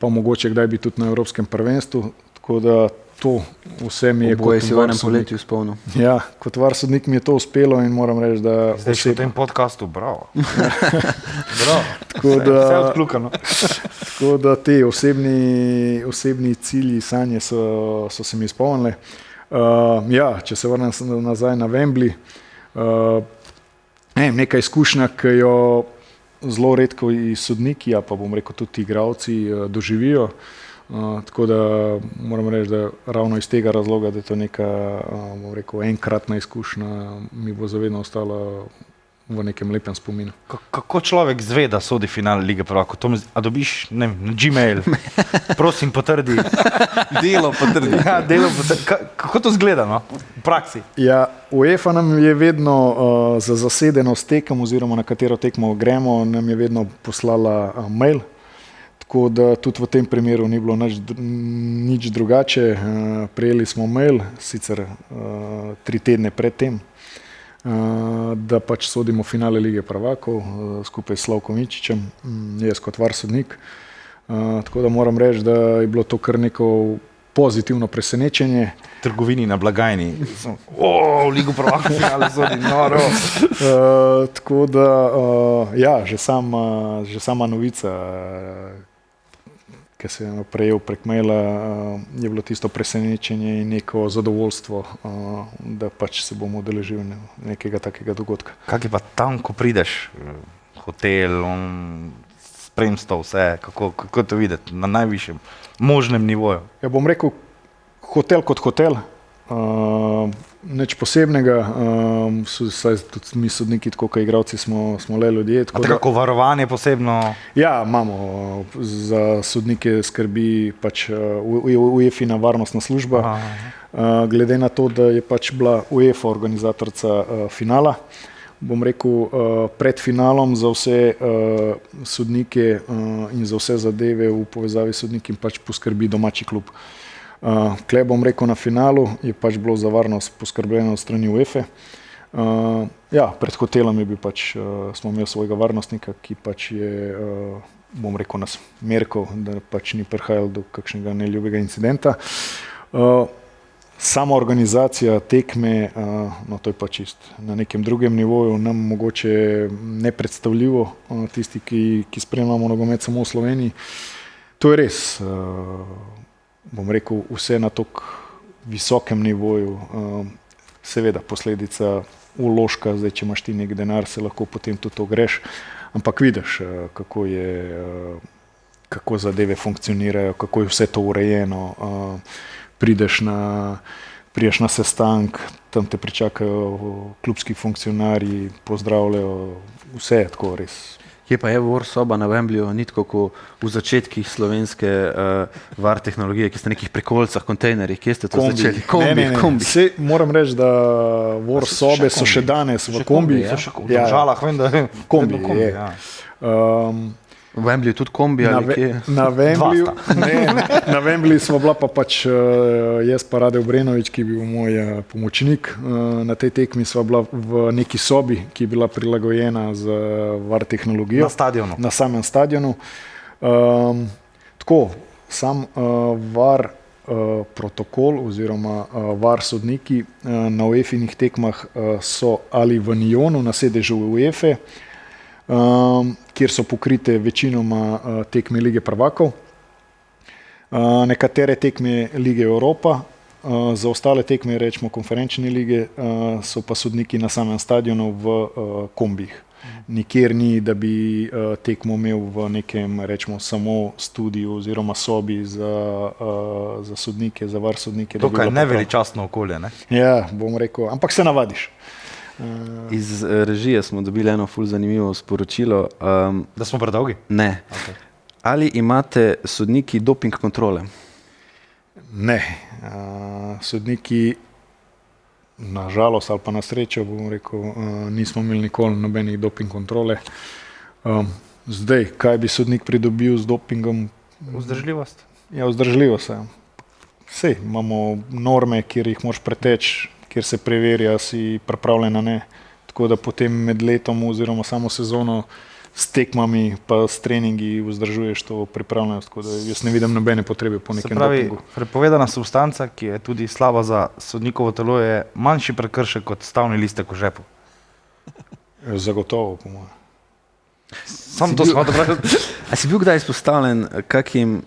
pa mogoče kdaj bi tudi na Evropskem prvenstvu, tako da to vse mi je Oboje si v enem poletju spomnil. Ja, kot VAR sodnik mi je to uspelo in moram reči, da zdaj še v tem podcastu, bravo. Bravo. Vse odkljukano. Tako da te osebni cilji, sanje so se mi izpolnile. Ja, če se vrnem nazaj na Wembley, neka izkušnja, ki jo zelo redko i sodniki, pa bom rekel tudi igralci doživijo. Tako da moram reči, da ravno iz tega razloga, da je to neka, bom rekel, enkratna izkušnja, mi bo zavedno ostala v nekem lepem spominu. Kako človek zve, da sodi final Lige prvakov? A dobiš, ne vem, na Gmail, prosim potrdi. Delo potrdi. Ja, delo potrdi. Kako to zgleda, no? V praksi? Ja, UEFA nam je vedno za zasedenost tekem oziroma na katero tekmo gremo, nam je vedno poslala mail. Tako da tudi v tem primeru ni bilo nič drugače. Prejeli smo mail, sicer 3 tedne pred tem, da pač sodimo finale Lige prvakov skupaj s Slavkom Mičičem, jaz kot VAR sodnik. Tako da moram reči, da je bilo to kar neko pozitivno presenečenje. Trgovini na blagajni. V Ligo prvakov finale sodim, noro. Tako da, ja, že sama novica, ki sem jo prejel prek maila, je bilo tisto presenečenje in neko zadovoljstvo, da pač se bomo udeležili nekega takega dogodka. Kak je pa tam, ko prideš, hotel, spremstvo, vse, kako to videti na najvišjem možnem nivoju? Ja, bom rekel, hotel kot hotel, nič posebnega, saj tudi mi sodniki, tako kot igravci smo le ljudje. A tako varovanje posebno? Ja, imamo, za sodnike skrbi pač UEFA-ina varnostna služba. Glede na to, da je pač bila UEFA organizatorica finala, bom rekel, pred finalom za vse sodnike in za vse zadeve v povezavi s sodniki pač poskrbi domači klub. Tule bom rekel, na finalu je pač bilo za varnost poskrbljeno od strani UEFA. Ja, pred hotelom je bil pač, smo imeli svojega varnostnika, ki pač je, bom rekel, nas merkal, da pač ni prihajalo do kakšnega neljubega incidenta. Sama organizacija tekme, no to je pa čist na nekem drugem nivoju, nam mogoče nepredstavljivo, tisti, ki spremljamo nogomet samo v Sloveniji. To je res, bom rekel, vse na tako visokem nivoju, seveda posledica vložka, zdaj če imaš ti nek denar, se lahko potem tudi to greš, ampak vidiš, kako zadeve funkcionirajo, kako je vse to urejeno. Prideš na sestank, tam te pričakajo klubski funkcionarji, pozdravljajo, vse je tako res. Kje pa je VAR soba na Wembleyju, ni tako kot v začetkih slovenske VAR tehnologije, ki ste na nekih prekolcah, kontejnerjih, kje ste to začeli? Kombi. Moram reči, da VAR sobe so še danes v kombijih. V Domžalah, vem, da je kombi. V Wembleyju tudi kombi ali kje? Na Wembleyju smo bila pa pač jaz pa Rade Obrenović, ki je bil moj pomočnik. Na tej tekmi sva bila v neki sobi, ki je bila prilagojena za VAR tehnologijo. Na stadionu? Na samem stadionu. Tako, sam VAR protokol oziroma VAR sodniki na UEFA-inih tekmah so ali v Nyonu na sedežu UEFA, kjer so pokrite večinoma tekme Lige prvakov, nekatere tekme Lige Evropa, za ostale tekme, rečemo konferenčne lige, so pa sodniki na samem stadionu v kombih. Nikjer ni, da bi tekmo imel v nekem, rečemo, samo studiu oziroma sobi za sodnike, za VAR sodnike. To je neveličastno okolje, ne? Ja, bom rekel, ampak se navadiš. Iz režije smo dobili eno ful zanimivo sporočilo. Da smo predolgi? Ne. Okay. Ali imate sodniki doping kontrole? Ne. Sodniki, na žalost ali pa na srečo, bom rekel, nismo imeli nikoli nobenih doping kontrole. Zdaj, kaj bi sodnik pridobil z dopingom? Vzdržljivost? Ja, vzdržljivost. Sej, imamo norme, kjer jih moraš preteči, kjer se preverja, si pripravljena, ne. Tako da potem med letom oziroma samo sezono s tekmami pa s treningi vzdržuješ to pripravljenost, tako da jaz ne vidim nobene potrebe po nekem dopingu. Se pravi, prepovedana substanca, ki je tudi slaba za sodnikovo telo, je manjši prekršek kot stavni listek v žepu. Zagotovo, po mojem. Sam to smo dobro. A si bil kdaj izpostavljen kakim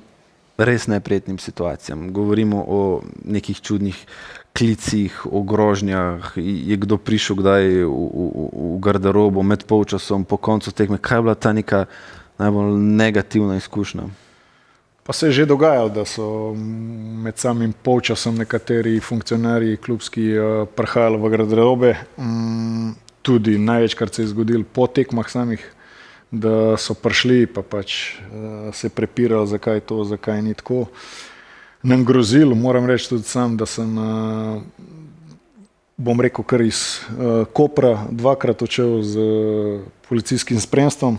res neprijetnim situacijam? Govorimo o nekih čudnih klicih, o grožnjah, je kdo prišel kdaj v garderobo med polčasom, po koncu tekme, kaj je bila ta neka najbolj negativna izkušnja? Pa se je že dogajalo, da so med samim polčasom nekateri funkcionarji klubski prihajali v garderobe. Tudi največkrat se je zgodilo po tekmah samih, da so prišli pa pač se prepirali, zakaj to, zakaj ni tako. Nam grozil, moram reči tudi sam, da sem, bom rekel, kar iz Kopra dvakrat odšel z policijskim spremstvom,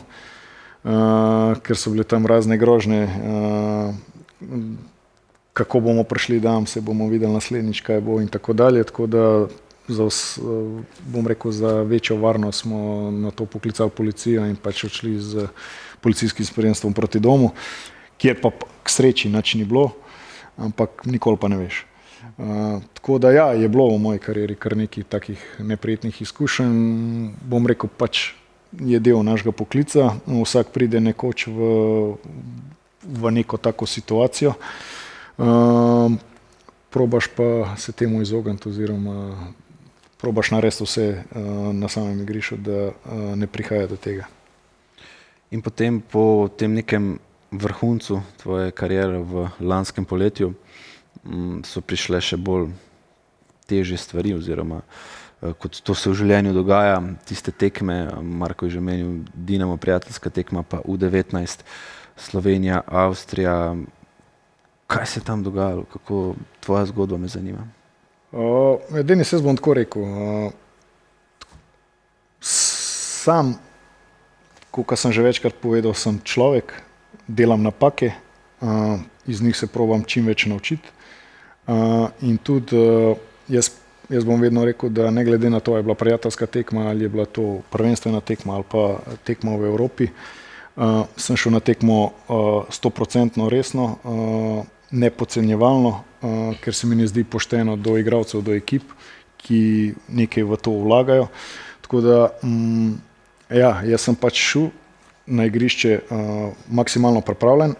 ker so bile tam razne grožnje, kako bomo prišli tam, se bomo videli naslednjič, kaj bo in tako dalje. Tako da bom rekel, za večjo varnost smo na to poklicali policijo in pač odšli z policijskim spremstvom proti domu, kjer pa k sreči nič ni bilo, ampak nikoli pa ne veš. Tako da ja, je bilo v moji karieri kar nekaj takih neprijetnih izkušenj. Bom rekel, pač je del našega poklica, vsak pride nekoč v neko tako situacijo. Probaš pa se temu izogniti oziroma probaš narediti vse na samem igrišču, da ne prihaja do tega. In potem po tem nekem vrhuncu tvoje kariere v lanskem poletju so prišle še bolj težje stvari oziroma kot to se v življenju dogaja, tiste tekme, Marko je že menil, Dinamo prijateljska tekma, pa U19, Slovenija, Avstrija. Kaj se je tam dogajalo? Kako tvoja zgodba me zanima? Denis, jaz bom tako rekel. Sam, kot sem že večkrat povedal, sem človek, delam napake, iz njih se probam čim več naučiti. In tudi jaz bom vedno rekel, da ne glede na to, ali je bila prijateljska tekma, ali je bila to prvenstvena tekma ali pa tekma v Evropi, sem šel na tekmo 100% resno, ne podcenjevalno, ker se mi ne zdi pošteno do igralcev, do ekip, ki nekaj v to vlagajo. Tako da, jaz sem pač šel na igrišče maksimalno pripravljen,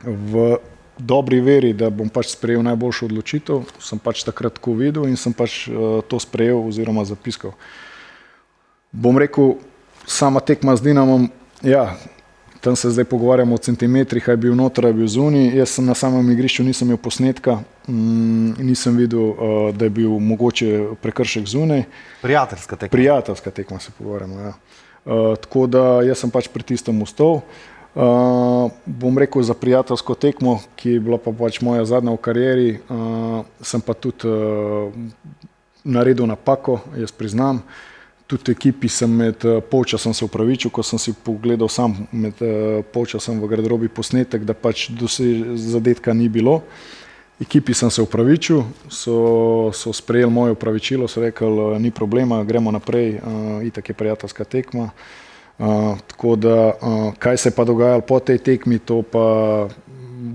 v dobri veri, da bom pač sprejel najboljšo odločitev, sem pač takrat tako videl in sem pač to sprejel oziroma zapiskal. Bom rekel, sama tekma z Dinamom, tam se zdaj pogovarjamo o centimetrih, aj bil noter, aj bil zunaj. Jaz sem na samem igrišču nisem imel posnetka, nisem videl, da je bil mogoče prekršek zunaj. Prijateljska tekma. Prijateljska tekma se pogovarjamo, ja. Tako da jaz sem pač pri tistem ustal. Bom rekel, za prijateljsko tekmo, ki je bila pa pač moja zadnja v karieri, sem pa tudi naredil napako, jaz priznam. Tudi ekipi sem med polčasom se upravičil, ko sem si pogledal sam med polčasom v garderobi posnetek, da pač zadetka ni bilo. Ekipi sem se upravičil, so sprejeli moje upravičilo, so rekli, ni problema, gremo naprej, itak je prijateljska tekma. Tako da, kaj se pa dogajalo po tej tekmi, to pa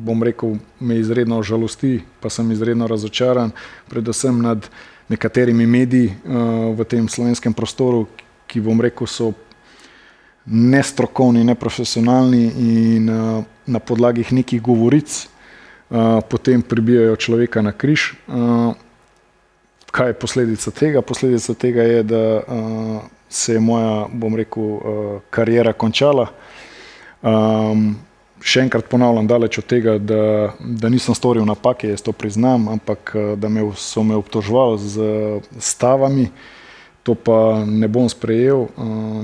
bom rekel, me izredno žalosti, pa sem izredno razočaran, predvsem nad nekaterimi mediji v tem slovenskem prostoru, ki bom rekel, so nestrokovni, neprofesionalni in na podlagi nekih govoric potem pribijajo človeka na križ. Kaj je posledica tega? Posledica tega je, da se je moja, bom rekel, kariera končala. Še enkrat ponavljam, daleč od tega, da nisem storil napake, jaz to priznam, ampak da so me obtoževali z stavami, to pa ne bom sprejel,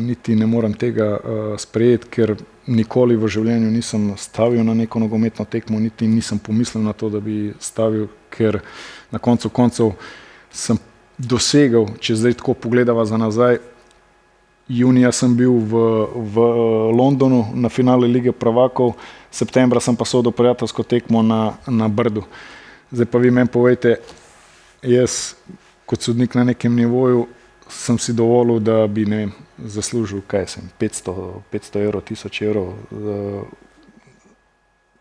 niti ne morem tega sprejeti, ker nikoli v življenju nisem stavil na neko nogometno tekmo, niti nisem pomislil na to, da bi stavil, ker na koncu koncev sem dosegel, če zdaj tako pogledava za nazaj, junija sem bil v Londonu na finale Lige prvakov, septembra sem pa sodil prijateljsko tekmo na Brdu. Zdaj pa vi meni povejte, jaz kot sodnik na nekem nivoju sem si dovolil, da bi, ne vem, zaslužil, 500 evrov, 1000 evrov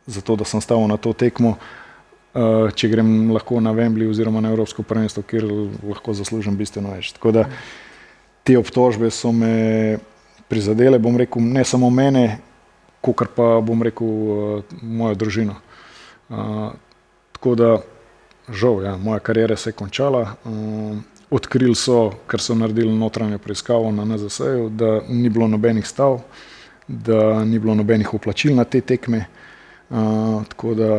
za to, da sem stavil na to tekmo, če grem lahko na Wembley oziroma na Evropsko prvenstvo, kjer lahko zaslužim bistveno več. Tako da te obtožbe so me prizadele, bom rekel, ne samo mene, kakor pa bom rekel mojo družino. Tako da, žal, moja kariera se je končala. Odkrili so, ker so naredili notranjo preiskavo na NZS-ju, da ni bilo nobenih stav, da ni bilo nobenih vplačil na te tekme. Tako da,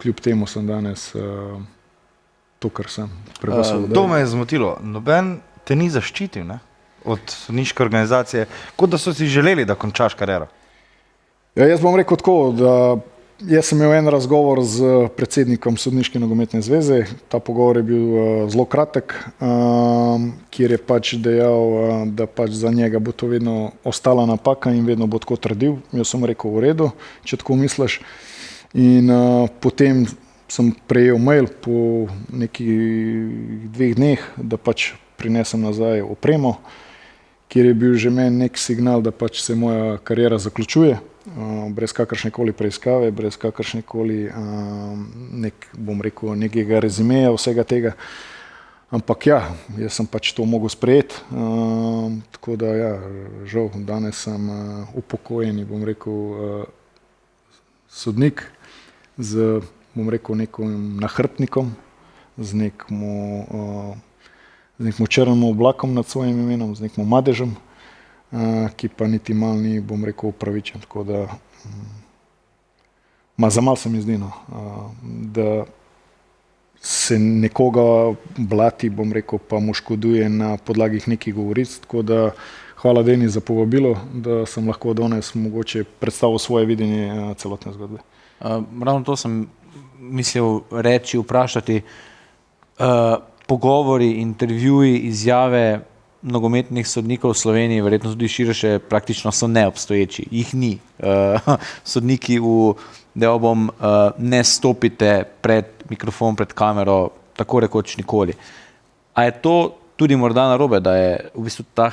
kljub temu sem danes to, kar sem. To me je zmotilo. Noben te ni zaščitil, ne? Od sodniške organizacije, kot da so si želeli, da končaš kariero. Jaz bom rekel tako, da Jaz sem imel en razgovor z predsednikom Sodniške nogometne zveze. Ta pogovor je bil zelo kratek, kjer je pač dejal, da pač za njega bo to vedno ostala napaka in vedno bo tako trdil. Jaz sem rekel, v redu, če tako misliš. In potem sem prejel mail po nekih 2 dneh, da pač prinesem nazaj opremo, kjer je bil že meni nek signal, da pač se moja kariera zaključuje, brez kakršnekoli preiskave, brez kakršnekoli nekega rezimeja vsega tega. Ampak ja, jaz sem pač to mogel sprejeti, tako da ja, žal, danes sem upokojeni, sodnik z, nekim nahrbtnikom, z nekim črnim oblakom nad svojim imenom, z nekim madežem, ki pa niti mal ni, upravičen. Tako da, za mal se mi zdi, no, da se nekoga blati, pa mu škoduje na podlagi nekih govoric. Tako da, hvala Deni za povabilo, da sem lahko danes mogoče predstavil svoje videnje celotne zgodbe. Ravno to sem mislil reči, vprašati. Pogovori, intervjuji, izjave nogometnih sodnikov v Sloveniji, verjetno tudi širše, praktično so neobstoječi. Jih ni. Sodniki ne stopite pred mikrofon, pred kamero, tako rekoč nikoli. A je to tudi morda narobe, da je v bistvu ta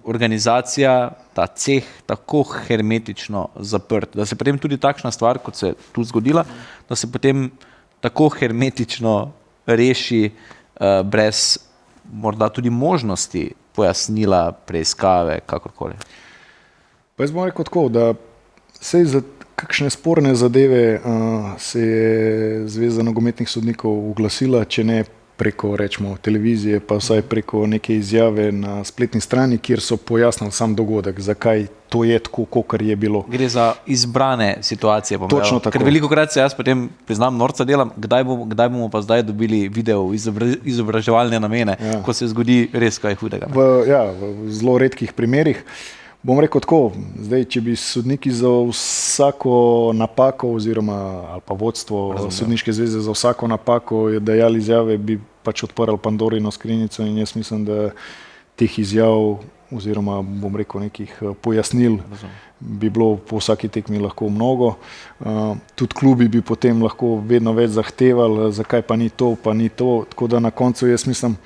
organizacija, ta ceh tako hermetično zaprt, da se potem tudi takšna stvar, kot se je tu zgodila, da se potem tako hermetično reši brez morda tudi možnosti pojasnila, preiskave, kakorkoli. Pa jaz bom rekel tako, da sej za kakšne sporne zadeve se je Zveza nogometnih sodnikov oglasila, če ne preko, rečemo, televizije, pa vsaj preko neke izjave na spletni strani, kjer so pojasnili sam dogodek, zakaj to je tako, kakor je bilo. Gre za izbrane situacije. Točno tako. Ker velikokrat se jaz potem, priznam, norca delam, kdaj bomo pa zdaj dobili video v izobraževalne namene, ja, ko se zgodi res kaj hudega. V zelo redkih primerih. Bom rekel tako, zdaj, če bi sodniki za vsako napako oziroma ali pa vodstvo Sodniške zveze za vsako napako dajali izjave, bi pač odprli Pandorino skrinjico in jaz mislim, da teh izjav oziroma bom rekel nekih pojasnil bi bilo po vsaki tekmi lahko mnogo. Tudi klubi bi potem lahko vedno več zahtevali, zakaj pa ni to, tako da na koncu jaz mislim,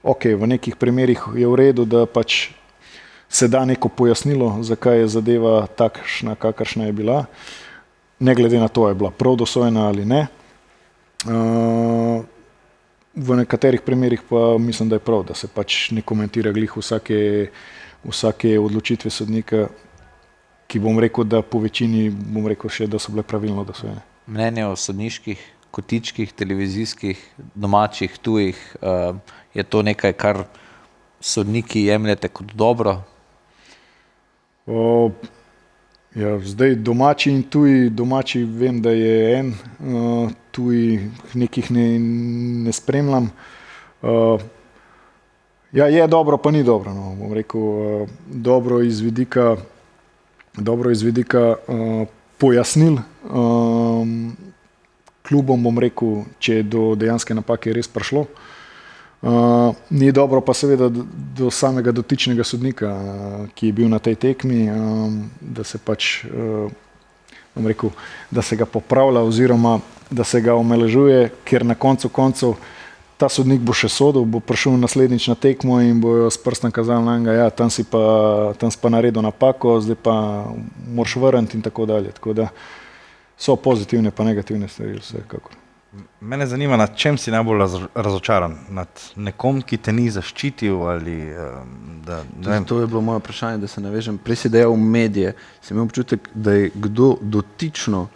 ok, v nekih primerih je v redu, da pač se da neko pojasnilo, zakaj je zadeva takšna, kakršna je bila, ne glede na to, je bila prav dosojena ali ne. V nekaterih primerih pa mislim, da je prav, da se pač ne komentira glih vsake odločitve sodnika, ki bom rekel, da po večini, bom rekel še, da so bile pravilno dosojene. Mnenje o sodniških kotičkih, televizijskih, domačih, tujih, je to nekaj, kar sodniki jemljete kot dobro? Zdaj domači in tuji, domači vem, da je en, tuji nekih ne spremljam. Je dobro, pa ni dobro. No. Bom rekel, dobro iz vidika pojasnil klubom, bom rekel, če je do dejanske napake res prišlo. Ni dobro pa seveda do samega dotičnega sodnika, ki je bil na tej tekmi, da se pač, bom rekel, da se ga popravlja oziroma da se ga omeležuje, ker na koncu koncev ta sodnik bo še sodil, bo prišel naslednjič na tekmo in bojo s prstom kazali na njega, ja, tam si pa naredil napako, zdaj pa moraš vrniti in tako dalje. Tako da so pozitivne pa negativne stvari vsekakor. Mene zanima, nad čem si najbolj razočaran? Nad nekom, ki te ni zaščitil ali To je bilo moje vprašanje, da se navežem. Prej si dejal medije. Si imel občutek, da je kdo dotično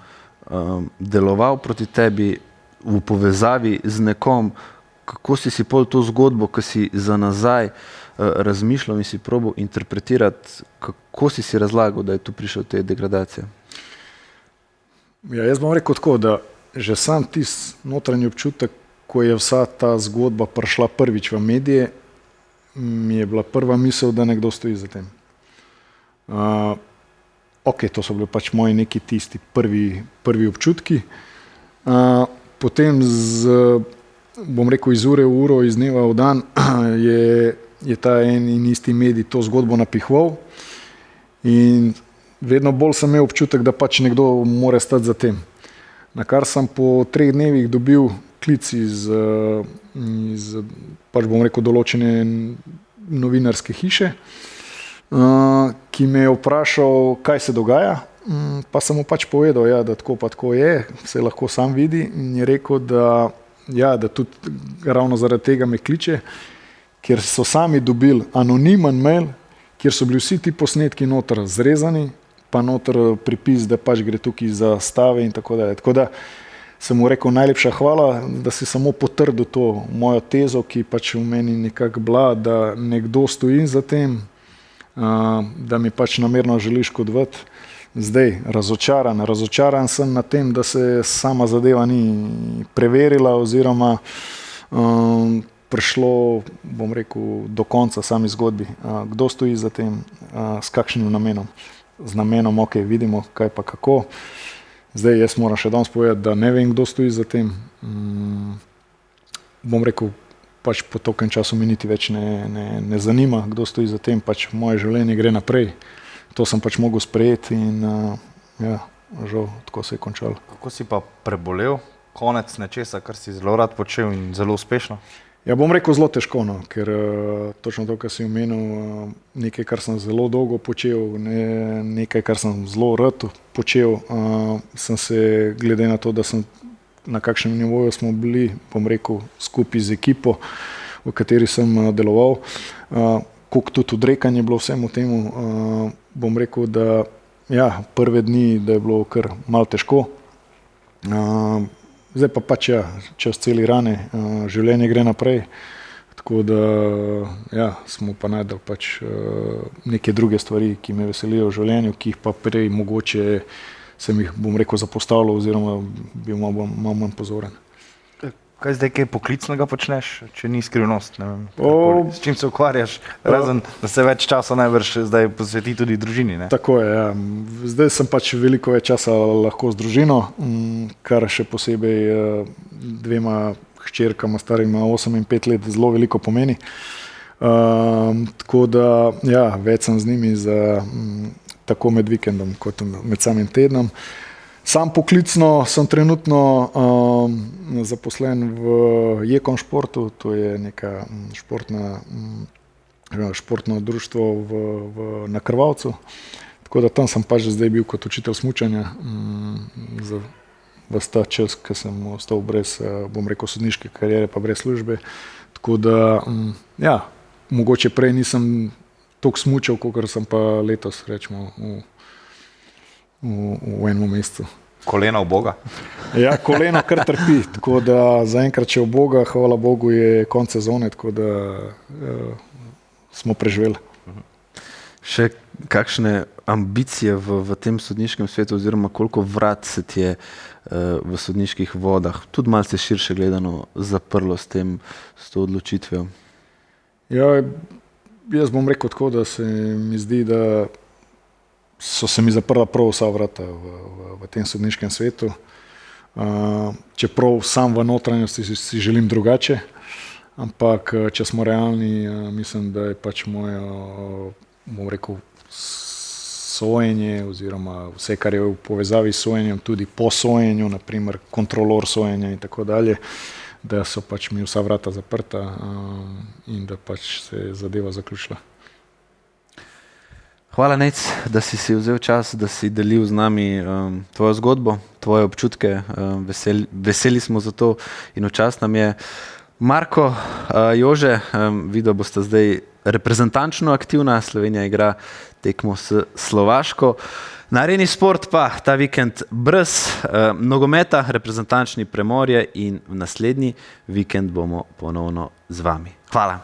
deloval proti tebi v povezavi z nekom, kako si pol to zgodbo, ki si za nazaj razmišljal in si probal interpretirati, kako si razlagal, da je tu prišel te degradacije? Ja, jaz bom rekel tako, da že sam tisti notranji občutek, ko je vsa ta zgodba prišla prvič v medije, mi je bila prva misel, da nekdo stoji za tem. to so bili pač moji neki tisti prvi občutki. Potem bom rekel, iz ure v uro, iz dneva v dan je ta en in isti medij to zgodbo napihoval in vedno bolj sem imel občutek, da pač nekdo mora stati za tem. Na kar sem po 3 dnevih dobil klic iz pač bom rekel, določene novinarske hiše, ki me je vprašal, kaj se dogaja, pa sem mu pač povedal, ja, da tako pa tako je, se lahko sam vidi in je rekel, da tudi ravno zaradi tega me kliče, ker so sami dobili anonimen mail, kjer so bili vsi ti posnetki noter zrezani, pa noter pripis, da pač gre tukaj za stave in tako dalje. Tako da sem mu rekel najlepša hvala, da si samo potrdil to mojo tezo, ki pač v meni nekako bila, da nekdo stoji za tem, da mi pač namerno želi škodovati. Zdaj, razočaran sem na tem, da se sama zadeva ni preverila oziroma prišlo, bom rekel, do konca sami zgodbi. Kdo stoji za tem, s kakšnim namenom? Z namenom, ok, vidimo, kaj pa kako. Zdaj, jaz moram še danes povedati, da ne vem, kdo stoji za tem. Bom rekel, pač po tokem času mi niti več ne zanima, kdo stoji za tem, pač moje življenje gre naprej. To sem pač mogel sprejeti in žal, tako se je končalo. Kako si pa prebolel konec nečesa, kar si zelo rad počel in zelo uspešno? Ja, bom rekel zelo težko, no, ker točno to, kar si omenil, nekaj, kar sem zelo dolgo počel, nekaj, kar sem zelo rad počel, sem se, glede na to, da sem na kakšnem nivoju smo bili, bom rekel, skupaj z ekipo, v kateri sem deloval, koliko tudi odrekanje bilo vsemu temu, bom rekel, da prve dni, da je bilo kar malo težko. Zdaj pa pač čez celi rane, življenje gre naprej, tako da smo pa najdel pač neke druge stvari, ki me veselijo v življenju, ki jih pa prej mogoče sem jih, bom rekel, zapostavljal oziroma bil malo manj pozoren. Kaj zdaj, kaj poklicnega počneš, če ni skrivnost? Ne vem, s čim se ukvarjaš, razen da se več časa najbrž zdaj posveti tudi družini, ne? Tako je, ja. Zdaj sem pač veliko več časa lahko z družino, kar še posebej 2 hčerkama starima 8 in 5 let zelo veliko pomeni. Tako da, več sem z njimi tako med vikendom kot med samim tednom. Sam poklicno sem trenutno zaposlen v Jekon športu, to je neka športno društvo na Krvavcu, tako da tam sem pač zdaj bil kot učitelj smučanja za ves ta čas, ko sem ostal brez, bom rekel, sodniške kariere pa brez službe, tako da, mogoče prej nisem toliko smučal, kakor sem pa letos, rečemo, v enem mesecu. Kolena v Boga? Ja, koleno kar trpi, tako da zaenkrat še v Boga, hvala Bogu, je konec sezone, tako da smo preživeli. Še kakšne ambicije v tem sodniškem svetu oziroma koliko vrat se ti je v sodniških vodah, tudi malce širše gledano, zaprlo s to odločitvijo? Ja, jaz bom rekel tako, da se mi zdi, da so se mi zaprla prav vsa vrata v tem sodniškem svetu. Čeprav sam v notranjosti si želim drugače, ampak če smo realni, mislim, da je pač moje, bom rekel, sojenje oziroma vse, kar je v povezavi s sojenjem, tudi po sojenju, naprimer kontrolor sojenja in tako dalje, da so pač mi vsa vrata zaprta in da pač se je zadeva zaključila. Hvala, Nejc, da si vzel čas, da si delil z nami tvojo zgodbo, tvoje občutke. Veseli smo za to in v čast nam je. Marko, Jože, videl boste zdaj reprezentančno aktivna, Slovenija igra tekmo s Slovaško. Na Areni Sport pa ta vikend brez nogometa, reprezentančni premorje in v naslednji vikend bomo ponovno z vami. Hvala.